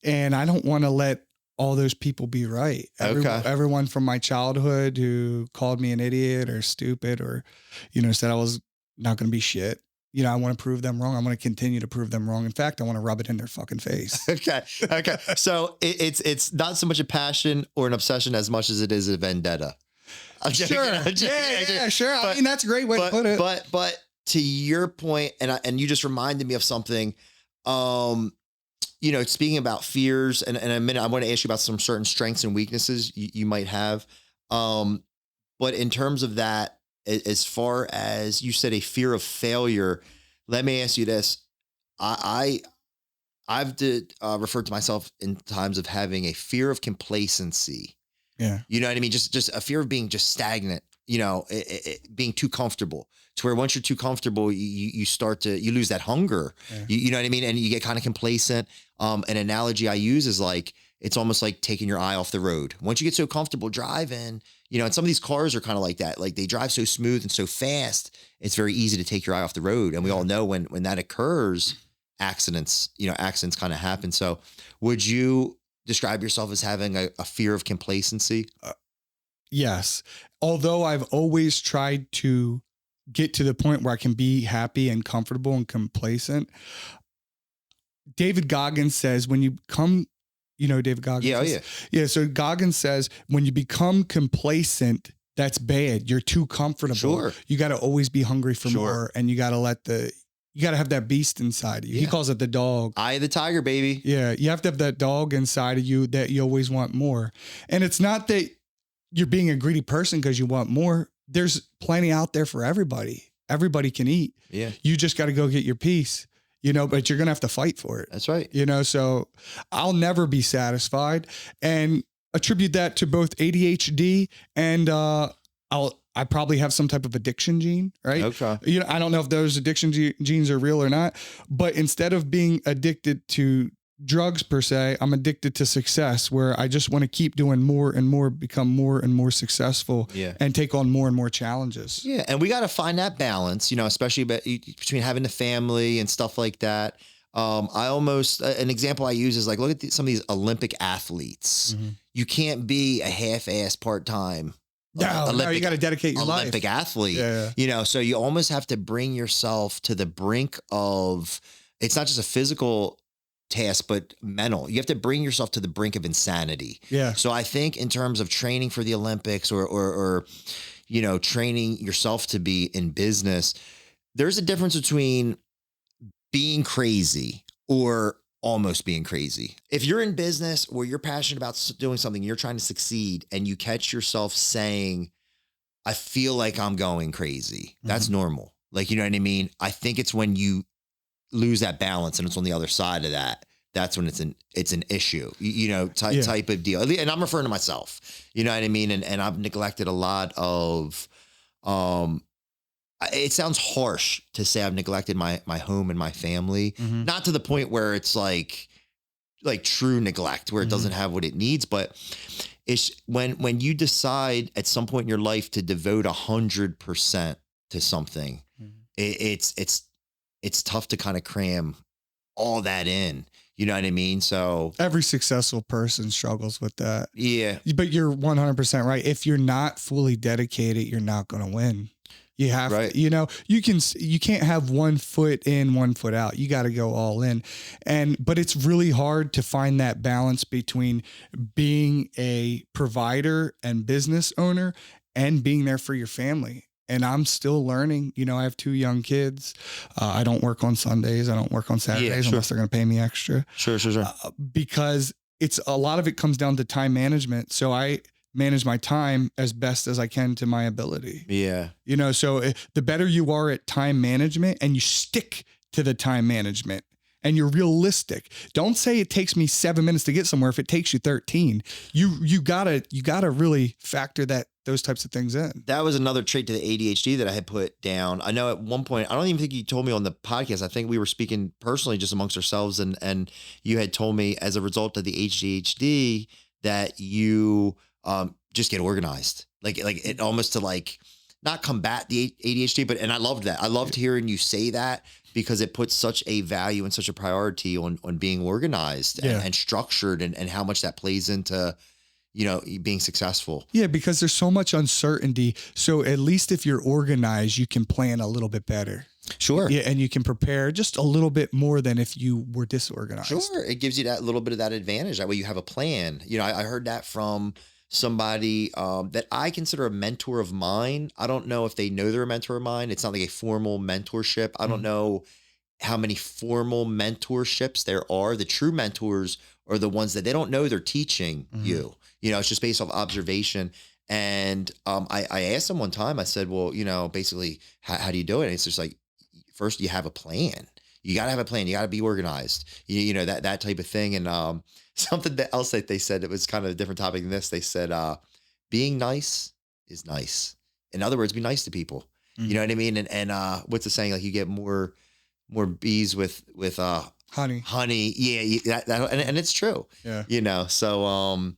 and I don't want to let all those people be right. Everyone from my childhood who called me an idiot or stupid or, said I was not going to be shit. I want to prove them wrong. I'm going to continue to prove them wrong. In fact, I want to rub it in their fucking face. Okay. So it's not so much a passion or an obsession as much as it is a vendetta. Sure. I mean, that's a great way to put it. But to your point, and you just reminded me of something, speaking about fears, and in a minute, I want to ask you about some certain strengths and weaknesses you might have. But in terms of that, as far as you said, a fear of failure, let me ask you this. I've referred to myself in times of having a fear of complacency. Yeah. You know what I mean? Just a fear of being just stagnant, being too comfortable, to where once you're too comfortable, you start to, you lose that hunger, you know what I mean? And you get kind of complacent. An analogy I use is like, it's almost like taking your eye off the road. Once you get so comfortable driving, and some of these cars are kind of like that. Like they drive so smooth and so fast, it's very easy to take your eye off the road. And we all know when that occurs, accidents kind of happen. So would you describe yourself as having a fear of complacency? Yes. Although I've always tried to get to the point where I can be happy and comfortable and complacent. David Goggins says when you become, David Goggins. Yeah. So Goggins says when you become complacent, that's bad. You're too comfortable. Sure. You got to always be hungry for more, and you got to have that beast inside of you. Yeah. He calls it the dog. Eye of the tiger, baby. Yeah. You have to have that dog inside of you that you always want more. And it's not that you're being a greedy person because you want more. There's plenty out there for everybody. Everybody can eat. Yeah. You just got to go get your piece, but you're going to have to fight for it. That's right. So I'll never be satisfied, and attribute that to both ADHD and, I probably have some type of addiction gene, right? Okay. I don't know if those addiction genes are real or not, but instead of being addicted to drugs per se, I'm addicted to success, where I just want to keep doing more and more, become more and more successful, and take on more and more challenges. Yeah. And we got to find that balance, especially between having the family and stuff like that. An example I use is like, look at some of these Olympic athletes. Mm-hmm. You can't be a half-ass part-time No, you got to dedicate your Olympic life. athlete, Yeah. you know, so you almost have to bring yourself to the brink of, it's not just a physical task, but mental. You have to bring yourself to the brink of insanity. Yeah. So I think in terms of training for the Olympics or, you know, training yourself to be in business, there's a difference between being crazy or almost being crazy. If you're in business or you're passionate about doing something, you're trying to succeed and you catch yourself saying, I feel like I'm going crazy. That's normal. Like, you know what I mean? I think it's when you lose that balance and it's on the other side of that. That's when it's an issue, you know, type of deal. And I'm referring to myself, you know what I mean? And I've neglected a lot of, it sounds harsh to say I've neglected my home and my family, not to the point where it's like true neglect where it doesn't have what it needs, but it's when you decide at some point in your life to devote 100% to something, it's tough to kind of cram all that in. You know what I mean? So every successful person struggles with that. Yeah. But you're 100% right. If you're not fully dedicated, you're not going to win. You have, you know, you can't have 1 foot in, 1 foot out. You got to go all in. But it's really hard to find that balance between being a provider and business owner and being there for your family. And I'm still learning. You know, I have 2 young kids. I don't work on Sundays. I don't work on Saturdays unless they're going to pay me extra. Sure. Because it's a lot of it comes down to time management. So I manage my time as best as I can to my ability. Yeah. You know, so the better you are at time management and you stick to the time management and you're realistic. Don't say it takes me 7 minutes to get somewhere if it takes you 13. You gotta really factor those types of things in. That was another trait to the ADHD that I had put down. I know at one point, I don't even think you told me on the podcast. I think we were speaking personally just amongst ourselves, and you had told me as a result of the ADHD that you just get organized, like it almost to like not combat the ADHD, and I loved that. I loved hearing you say that because it puts such a value and such a priority on being organized and structured and how much that plays into, you know, being successful. Yeah, because there's so much uncertainty. So at least if you're organized, you can plan a little bit better. Sure. Yeah, and you can prepare just a little bit more than if you were disorganized. Sure. It gives you that little bit of that advantage. That way you have a plan. You know, I heard that from somebody that I consider a mentor of mine. I don't know if they know they're a mentor of mine. It's not like a formal mentorship. I don't know how many formal mentorships there are. The true mentors are the ones that they don't know they're teaching you. You know, it's just based off observation. And I asked them one time, I said, well, you know, basically, how do you do it? And it's just like, first you have a plan. You got to have a plan. You got to be organized, you know, that type of thing. And something else that they said, it was kind of a different topic than this. They said, being nice is nice. In other words, be nice to people. You know what I mean? And what's the saying? Like you get more bees with honey. Yeah. And it's true. Yeah. You know, so,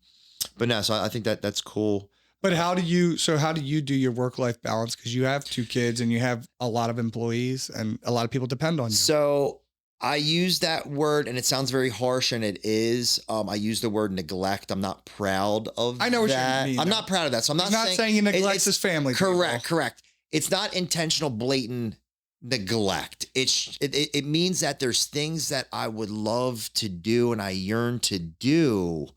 but no, so I think that's cool. But how do you do your work-life balance? Because you have 2 kids and you have a lot of employees and a lot of people depend on you. So I use that word and it sounds very harsh and it is. I use the word neglect. I'm not proud of that. I know what you mean. I'm not proud of that. So I'm not saying he neglects his family. Correct. It's not intentional, blatant neglect. It means that there's things that I would love to do and I yearn to do,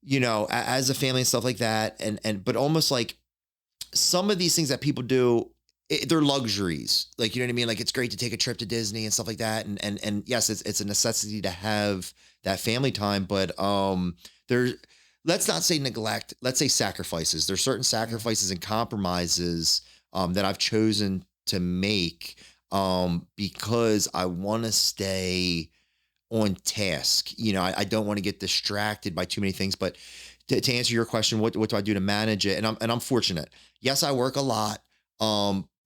you know, as a family and stuff like that. But almost like some of these things that people do, they're luxuries. Like, you know what I mean? Like it's great to take a trip to Disney and stuff like that. And yes, it's a necessity to have that family time, but let's not say neglect, let's say sacrifices. There's certain sacrifices and compromises that I've chosen to make because I want to stay on task. You know, I don't want to get distracted by too many things, but to answer your question, what do I do to manage it? And I'm fortunate. Yes, I work a lot.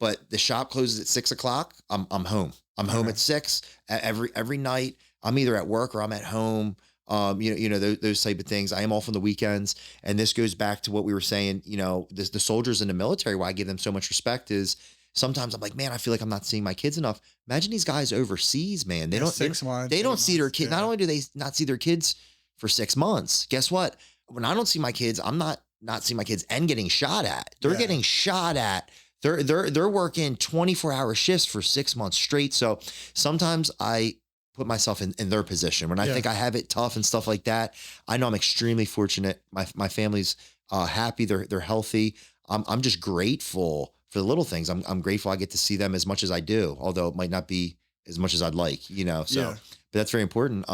But the shop closes at 6:00. I'm home. I'm home at 6 every night. I'm either at work or I'm at home. You know, those type of things. I am off on the weekends. And this goes back to what we were saying, you know, the soldiers in the military, why I give them so much respect is sometimes I'm like, man, I feel like I'm not seeing my kids enough. Imagine these guys overseas, man. They don't see their kids. Not only do they not see their kids for 6 months, guess what? When I don't see my kids, I'm not not seeing my kids and getting shot at. They're Yeah. getting shot at. They're working 24-hour shifts for 6 months straight. So sometimes I put myself in their position when I think I have it tough and stuff like that. I know I'm extremely fortunate. My family's happy. They're healthy. I'm just grateful for the little things. I'm grateful I get to see them as much as I do, although it might not be as much as I'd like, you know. So, but that's very important.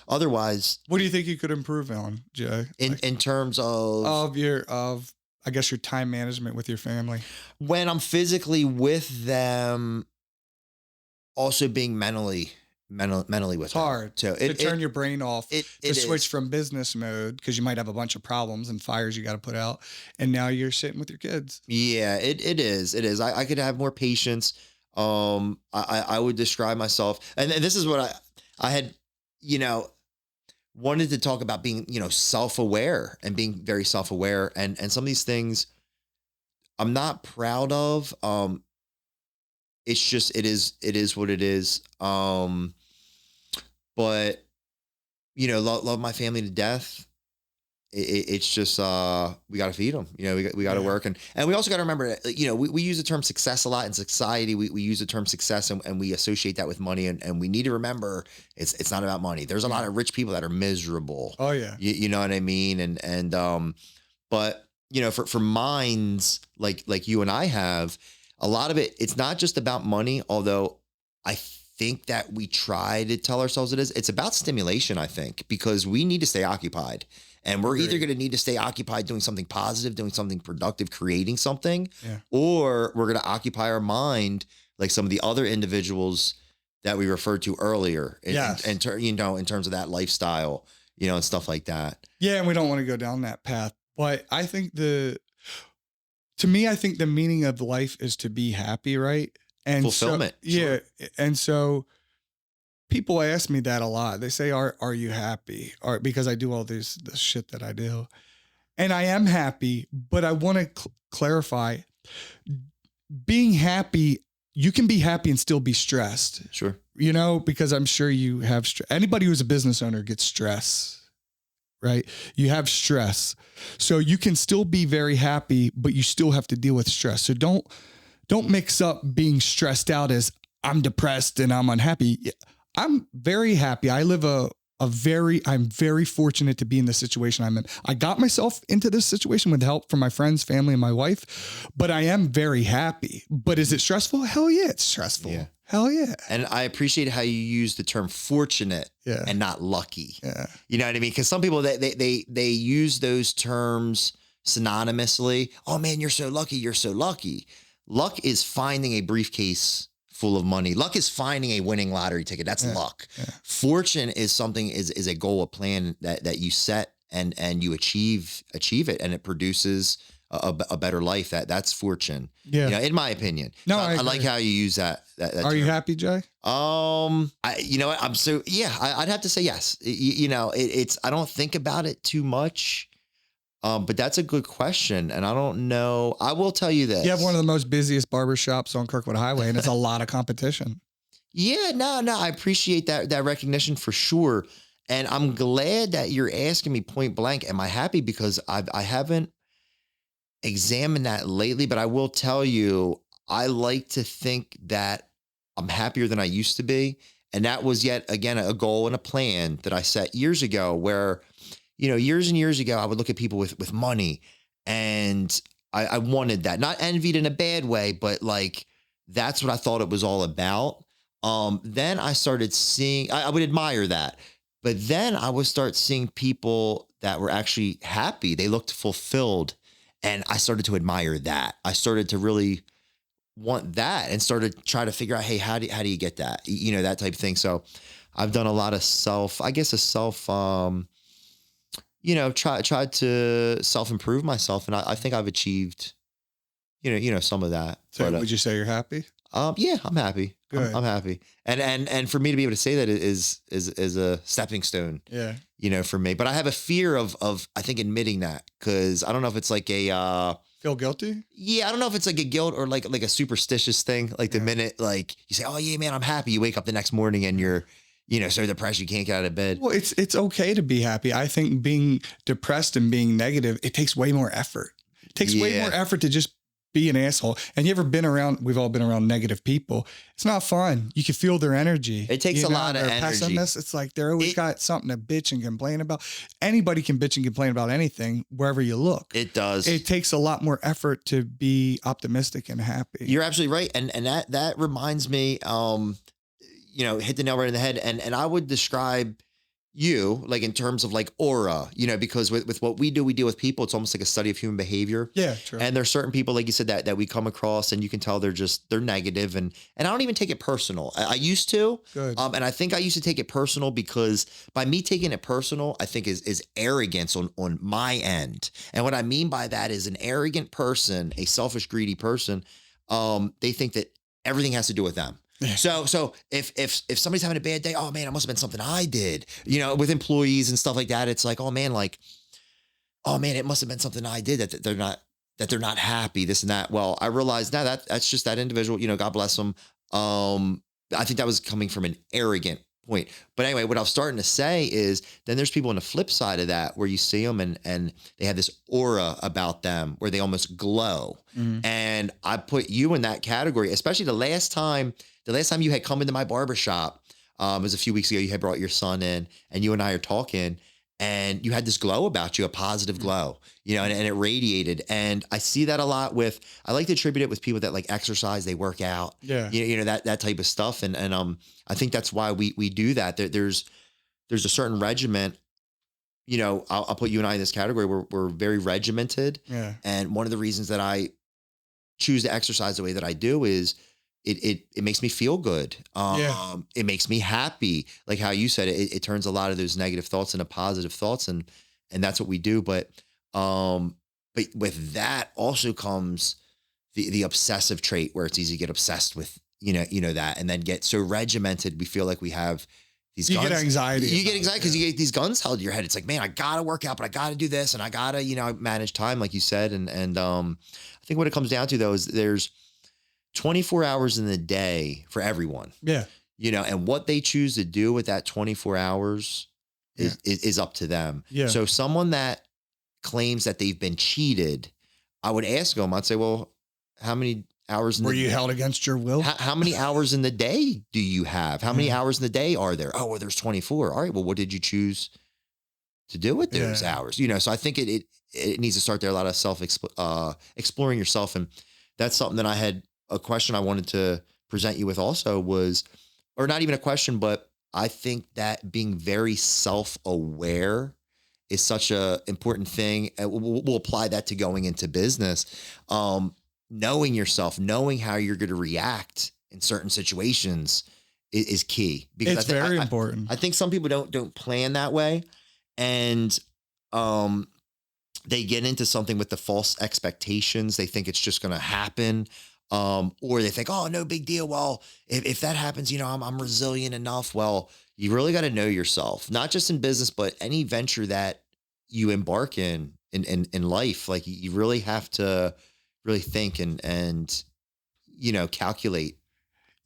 Otherwise, what do you think you could improve on, Jay? In terms of I guess your time management with your family? When I'm physically with them, also being mentally with It's hard them. So to turn your brain off, to switch from business mode, because you might have a bunch of problems and fires you got to put out. And now you're sitting with your kids. Yeah, it is. I could have more patience. I would describe myself, and this is what I had, you know, wanted to talk about being, you know, self-aware and being very self-aware, and some of these things I'm not proud of. It's just, it is what it is. But you know, love my family to death. It's just, we got to feed them, you know, we got to work. And we also got to remember, you know, we use the term success a lot in society. We use the term success and we associate that with money. And we need to remember it's not about money. There's a lot of rich people that are miserable. Oh yeah. You know what I mean? But you know, for minds like you and I have, a lot of it's not just about money, although I think that we try to tell ourselves it is. It's about stimulation, I think, because we need to stay occupied. And we're either going to need to stay occupied doing something positive, doing something productive, creating something, or we're going to occupy our mind like some of the other individuals that we referred to earlier in you know, in terms of that lifestyle, you know, and stuff like that. Yeah. And we don't want to go down that path. But I think to me, I think the meaning of life is to be happy, right? And fulfillment. So, yeah. And so people ask me that a lot. They say, are you happy? Or because I do all this shit that I do. And I am happy, but I want to clarify, being happy, you can be happy and still be stressed. Sure. You know, because I'm sure you have anybody who's a business owner gets stress, right? You have stress. So you can still be very happy, but you still have to deal with stress. So don't mix up being stressed out as I'm depressed and I'm unhappy. I'm very happy. I live I'm very fortunate to be in the situation I'm in. I got myself into this situation with help from my friends, family, and my wife, but I am very happy. But is it stressful? Hell yeah, it's stressful. Yeah. Hell yeah. And I appreciate how you use the term fortunate and not lucky. Yeah. You know what I mean? Because some people, they use those terms synonymously. Oh man, you're so lucky. You're so lucky. Luck is finding a briefcase full of money. Luck is finding a winning lottery ticket. That's luck. Yeah. Fortune is something, is a goal, a plan that you set and you achieve it, and it produces a better life. That's fortune. Yeah. You know, in my opinion. No, so I like how you use that Are term. you happy, Jay? You know what? I'd have to say yes. You know, I don't think about it too much. But that's a good question. And I don't know. I will tell you this. You have one of the most busiest barbershops on Kirkwood Highway, and it's a lot of competition. Yeah, no, I appreciate that recognition for sure. And I'm glad that you're asking me point blank, am I happy? Because I haven't examined that lately, but I will tell you, I like to think that I'm happier than I used to be. And that was yet again a goal and a plan that I set years ago where, you know, years and years ago, I would look at people with money, and I wanted that, not envied in a bad way, but like, that's what I thought it was all about. Then I started seeing, I would admire that, but then I would start seeing people that were actually happy. They looked fulfilled, and I started to admire that. I started to really want that and started trying to figure out, hey, how do you get that? You know, that type of thing. So I've done a lot of you know, tried to self-improve myself. And I think I've achieved, you know, some of that. So would you say you're happy? Yeah, I'm happy. I'm happy. And for me to be able to say that is a stepping stone. Yeah. You know, for me, but I have a fear of I think admitting that, because I don't know if it's like feel guilty. Yeah. I don't know if it's like a guilt or like a superstitious thing. Like the minute like you say, oh yeah, man, I'm happy. You wake up the next morning and you're so depressed you can't get out of bed. Well, it's okay to be happy. I think being depressed and being negative, it takes way more effort. It takes way more effort to just be an asshole. And we've all been around negative people. It's not fun. You can feel their energy. It takes a lot of energy. Pessimists, it's like they're always got something to bitch and complain about. Anybody can bitch and complain about anything wherever you look. It does. It takes a lot more effort to be optimistic and happy. You're absolutely right. And that reminds me, hit the nail right in the head. And I would describe you like in terms of like aura, because with what we do, we deal with people. It's almost like a study of human behavior. Yeah, true. And there's certain people, like you said, that we come across and you can tell they're negative. And I don't even take it personal. I used to. Good. And I think I used to take it personal because by me taking it personal, I think is arrogance on my end. And what I mean by that is an arrogant person, a selfish, greedy person. They think that everything has to do with them. So if somebody's having a bad day, oh man, it must have been something I did, with employees and stuff like that. It's like, oh man, it must have been something I did that they're not happy, this and that. Well, I realized now that's just that individual, God bless them. I think that was coming from an arrogant point. But anyway, what I was starting to say is then there's people on the flip side of that where you see them and they have this aura about them where they almost glow. Mm-hmm. And I put you in that category, especially the last time you had come into my barbershop, it was a few weeks ago, you had brought your son in and you and I are talking and you had this glow about you, a positive glow, and it radiated. And I see that a lot I like to attribute it with people that like exercise, they work out, that type of stuff. And I think that's why we do that. There's a certain regiment, I'll put you and I in this category. We're very regimented. Yeah. And one of the reasons that I choose to exercise the way that I do is it makes me feel good. It makes me happy. Like how you said, it turns a lot of those negative thoughts into positive thoughts. And that's what we do. But with that also comes the obsessive trait where it's easy to get obsessed with, that, and then get so regimented. We feel like we have these guns. You get anxiety because you get these guns held to your head. It's like, man, I got to work out, but I got to do this and I got to, manage time, like you said. And I think what it comes down to though, is there's 24 hours in the day for everyone. Yeah. And what they choose to do with that 24 hours is up to them. Yeah. So someone that claims that they've been cheated, I would ask them, I'd say, well, how many hours were you held against your will? How many hours in the day do you have? How many hours in the day are there? Oh, well, there's 24. All right. Well, what did you choose to do with those hours? So I think it needs to start there. A lot of exploring yourself. And that's something that I had a question I wanted to present you with also was, or not even a question, but I think that being very self-aware is such a important thing. We'll apply that to going into business. Knowing yourself, knowing how you're going to react in certain situations is key. Because it's very important. I think some people don't plan that way. And, they get into something with the false expectations. They think it's just going to happen. Or they think, oh, no big deal. Well, if that happens, I'm resilient enough. Well, you really got to know yourself, not just in business, but any venture that you embark in life. Like you really have to really think and calculate.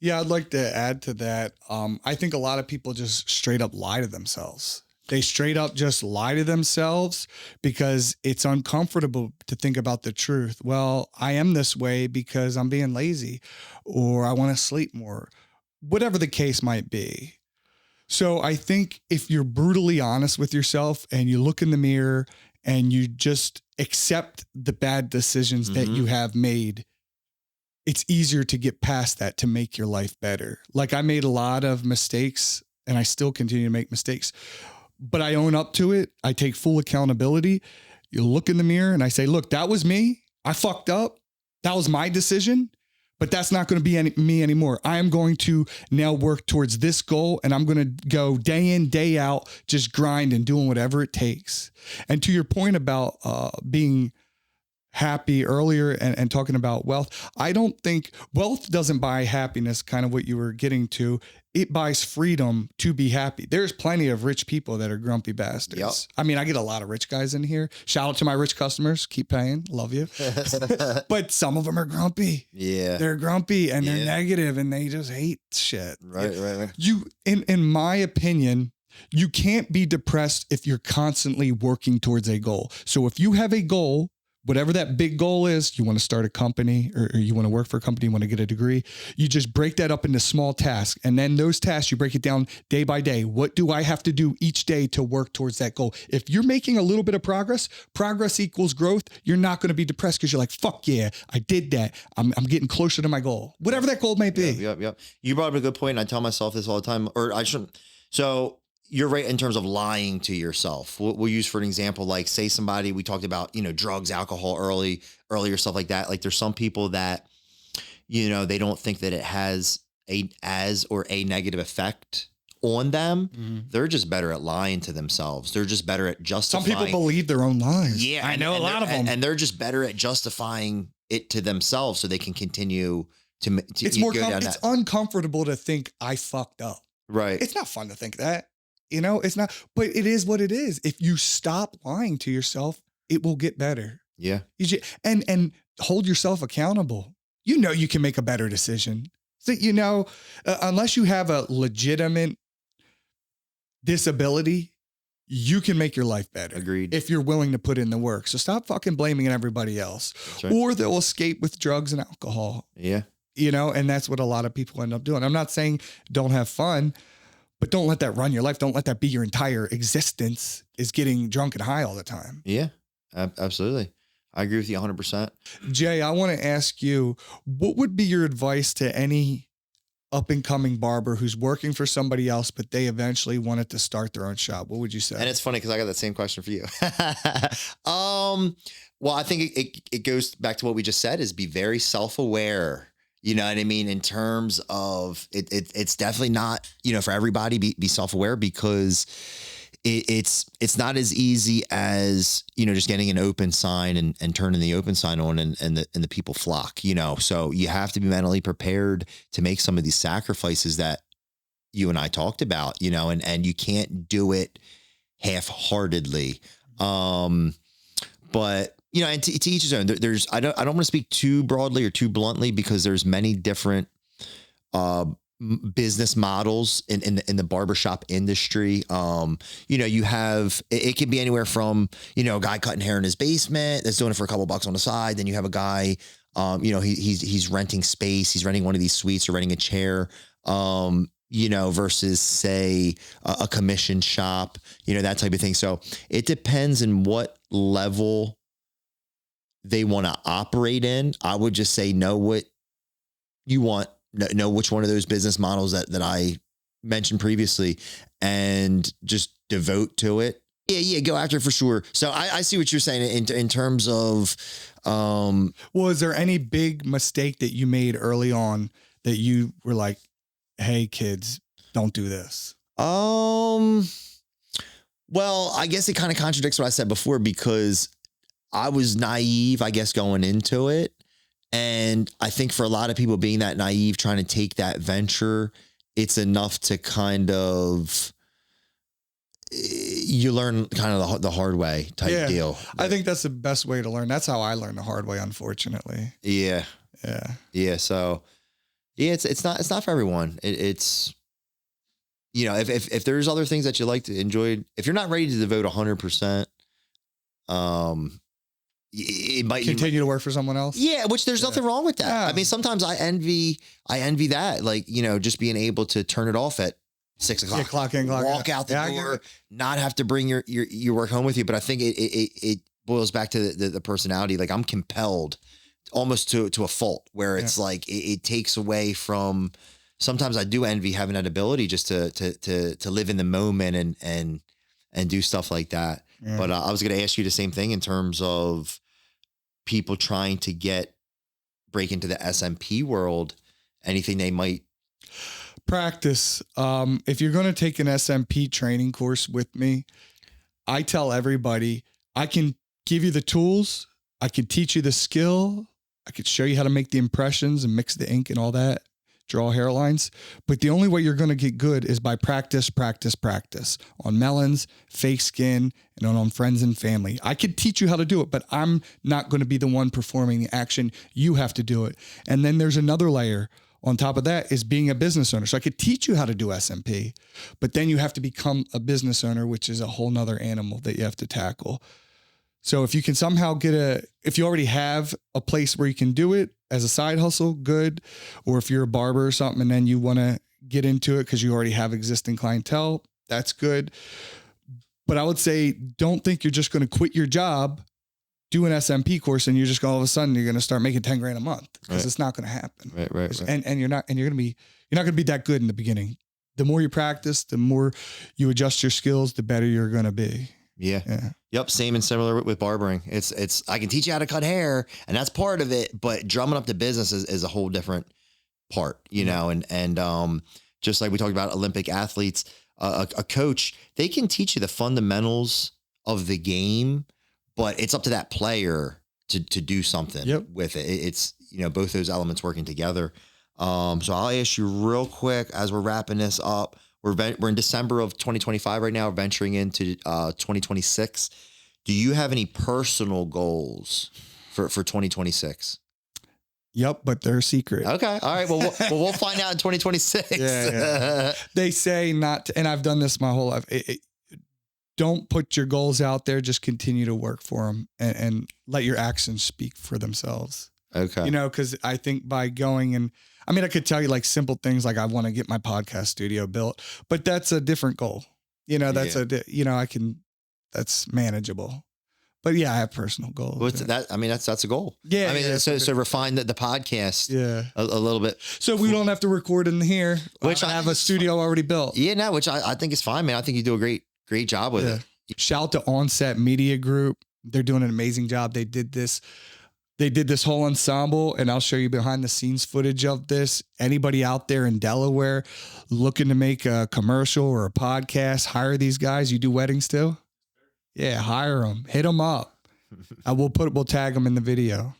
Yeah. I'd like to add to that. I think a lot of people just straight up lie to themselves. They straight up just lie to themselves because it's uncomfortable to think about the truth. Well, I am this way because I'm being lazy or I want to sleep more, whatever the case might be. So I think if you're brutally honest with yourself and you look in the mirror and you just accept the bad decisions that you have made, it's easier to get past that to make your life better. Like I made a lot of mistakes and I still continue to make mistakes. But I own up to it. I take full accountability. You look in the mirror and I say, look, that was me. I fucked up. That was my decision, but that's not going to be me anymore. I am going to now work towards this goal and I'm going to go day in, day out, just grind and doing whatever it takes. And to your point about being happy earlier and talking about wealth. I don't think wealth doesn't buy happiness, kind of what you were getting to. It buys freedom to be happy. There's plenty of rich people that are grumpy bastards. Yep. I mean, I get a lot of rich guys in here. Shout out to my rich customers. Keep paying. Love you. But some of them are grumpy. Yeah. They're grumpy and they're negative and they just hate shit. Right. You, in my opinion, you can't be depressed if you're constantly working towards a goal. So if you have a goal, whatever that big goal is, you want to start a company or you want to work for a company, you want to get a degree, you just break that up into small tasks. And then those tasks, you break it down day by day. What do I have to do each day to work towards that goal? If you're making a little bit of progress equals growth. You're not going to be depressed because you're like, fuck yeah, I did that. I'm getting closer to my goal, whatever that goal may be. Yep. You brought up a good point. And I tell myself this all the time, or I shouldn't. So you're right in terms of lying to yourself. We'll use for an example, like say somebody, we talked about, drugs, alcohol earlier, stuff like that. Like there's some people that, they don't think that it has a negative effect on them. Mm-hmm. They're just better at lying to themselves. They're just better at justifying. Some people believe their own lies. Yeah. I know a lot of them. And they're just better at justifying it to themselves so they can continue to it's more, it's uncomfortable to think I fucked up. Right. It's not fun to think that. It's not, but it is what it is. If you stop lying to yourself, it will get better. Yeah. And hold yourself accountable. You can make a better decision. So, unless you have a legitimate disability, you can make your life better. Agreed. If you're willing to put in the work. So stop fucking blaming everybody else. Right. Or they'll escape with drugs and alcohol. Yeah. And that's what a lot of people end up doing. I'm not saying don't have fun, but don't let that run your life. Don't let that be your entire existence, is getting drunk and high all the time. Yeah, absolutely. I agree with you 100%. Jay, I want to ask you, what would be your advice to any up and coming barber who's working for somebody else, but they eventually wanted to start their own shop? What would you say? And it's funny because I got that same question for you. Well, I think it goes back to what we just said, is be very self-aware. You know what I mean? In terms of it's definitely not, for everybody, be self-aware, because it's not as easy as, just getting an open sign and turning the open sign on and the people flock, so you have to be mentally prepared to make some of these sacrifices that you and I talked about, and you can't do it half-heartedly. But and to each his own. There's I don't want to speak too broadly or too bluntly, because there's many different business models in the barbershop industry. You have, it can be anywhere from, a guy cutting hair in his basement that's doing it for a couple bucks on the side. Then you have a guy, he's renting space. He's renting one of these suites or renting a chair. Versus say a commission shop, that type of thing. So it depends on what level they want to operate in. I would just say, know what you want, know which one of those business models that I mentioned previously, and just devote to it. Yeah, go after it for sure. So I see what you're saying in terms of, well, is there any big mistake that you made early on that you were like, hey kids, don't do this? Well, I guess it kind of contradicts what I said before, because I was naive, I guess, going into it. And I think for a lot of people, being that naive, trying to take that venture, it's enough to kind of, you learn kind of the hard way type deal. I think that's the best way to learn. That's how I learned the hard way, unfortunately. Yeah. So yeah, it's not for everyone. It's, if there's other things that you like to enjoy, if you're not ready to devote 100%, it might continue to work for someone else. Yeah, which there's nothing wrong with that. Yeah. I mean, sometimes I envy that, like, just being able to turn it off at 6 o'clock, clock in, clock walk out the door, not have to bring your work home with you. But I think it boils back to the personality. Like, I'm compelled almost to a fault, where it's like, it takes away from, sometimes I do envy having that ability just to live in the moment and do stuff like that. Yeah. But I was going to ask you the same thing in terms of people trying to break into the SMP world, anything they might practice. If you're going to take an SMP training course with me, I tell everybody, I can give you the tools, I could teach you the skill. I could show you how to make the impressions and mix the ink and all that, draw hairlines. But the only way you're going to get good is by practice on melons, fake skin, and on friends and family. I could teach you how to do it, but I'm not going to be the one performing the action. You have to do it. And then there's another layer on top of that is being a business owner. So I could teach you how to do SMP, but then you have to become a business owner, which is a whole nother animal that you have to tackle. So if you can somehow if you already have a place where you can do it as a side hustle, good. Or if you're a barber or something and then you want to get into it because you already have existing clientele, that's good. But I would say, don't think you're just going to quit your job, do an SMP course, and you're just all of a sudden you're going to start making 10 grand a month, because it's not going to happen. Right. And you're not going to be that good in the beginning. The more you practice, the more you adjust your skills, the better you're going to be. Yeah. Yep. Same and similar with barbering. It's, I can teach you how to cut hair, and that's part of it, but drumming up the business is a whole different part, you know, and just like we talked about Olympic athletes, a coach, they can teach you the fundamentals of the game, but it's up to that player to do something with it. It's, you know, both those elements working together. So I'll ask you real quick as we're wrapping this up. We're in December of 2025 right now. We're venturing into 2026. Do you have any personal goals for 2026? Yep, but they're secret. Okay. All right. Well, we'll find out in 2026. Yeah. They say not to, and I've done this my whole life. Don't put your goals out there. Just continue to work for them and let your actions speak for themselves. Okay. You know, because I think by going and, I mean, I could tell you like simple things like I want to get my podcast studio built, but that's a different goal. You know, that's that's manageable. But yeah, I have personal goals. What's that? I mean, that's a goal. Yeah. I mean, so refine the podcast a little bit. So we don't have to record in here, which I have a studio already built. Yeah, no, which I think is fine, man. I think you do a great job with it. Shout out to Onset Media Group. They're doing an amazing job. They did this whole ensemble, and I'll show you behind the scenes footage of this. Anybody out there in Delaware looking to make a commercial or a podcast, hire these guys. You do weddings too? Yeah, hire them. Hit them up. We'll tag them in the video.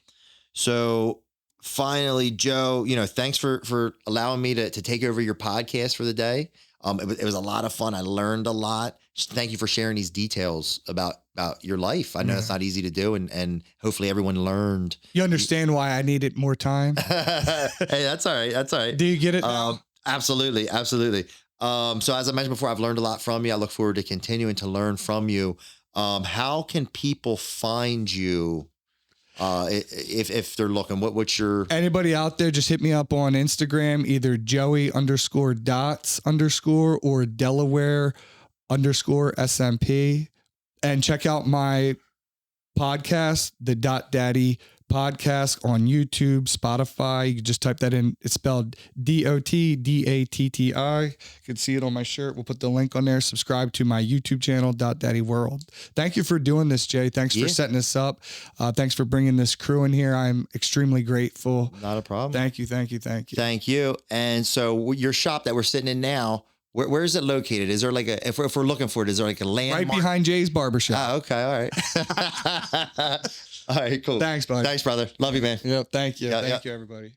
So finally, Joe, you know, thanks for allowing me to take over your podcast for the day. It was a lot of fun. I learned a lot. Just thank you for sharing these details about your life. I know it's not easy to do, and hopefully everyone learned. You understand why I needed more time? Hey, that's all right. That's all right. Do you get it now? Absolutely. So as I mentioned before, I've learned a lot from you. I look forward to continuing to learn from you. How can people find you if they're looking? What's your... Anybody out there, just hit me up on Instagram, either Joey_Dots_ or Delaware_SMP, and check out my podcast, the Dot Dattie Podcast, on YouTube, Spotify. You can just type that in. It's spelled DOTDATTI. You can see it on my shirt. We'll put the link on there. Subscribe to my YouTube channel, Dot Dattie World. Thank you for doing this, Jay. Thanks for setting this up. Thanks for bringing this crew in here. I'm extremely grateful. Not a problem. Thank you. Thank you. And so your shop that we're sitting in now, where is it located? Is there like if we're looking for it, is there like a landmark? Right behind Jay's Barbershop. Oh, okay. All right. All right, cool. Thanks, buddy. Thanks, brother. Love you, man. Yep. Thank you. Thank you, everybody.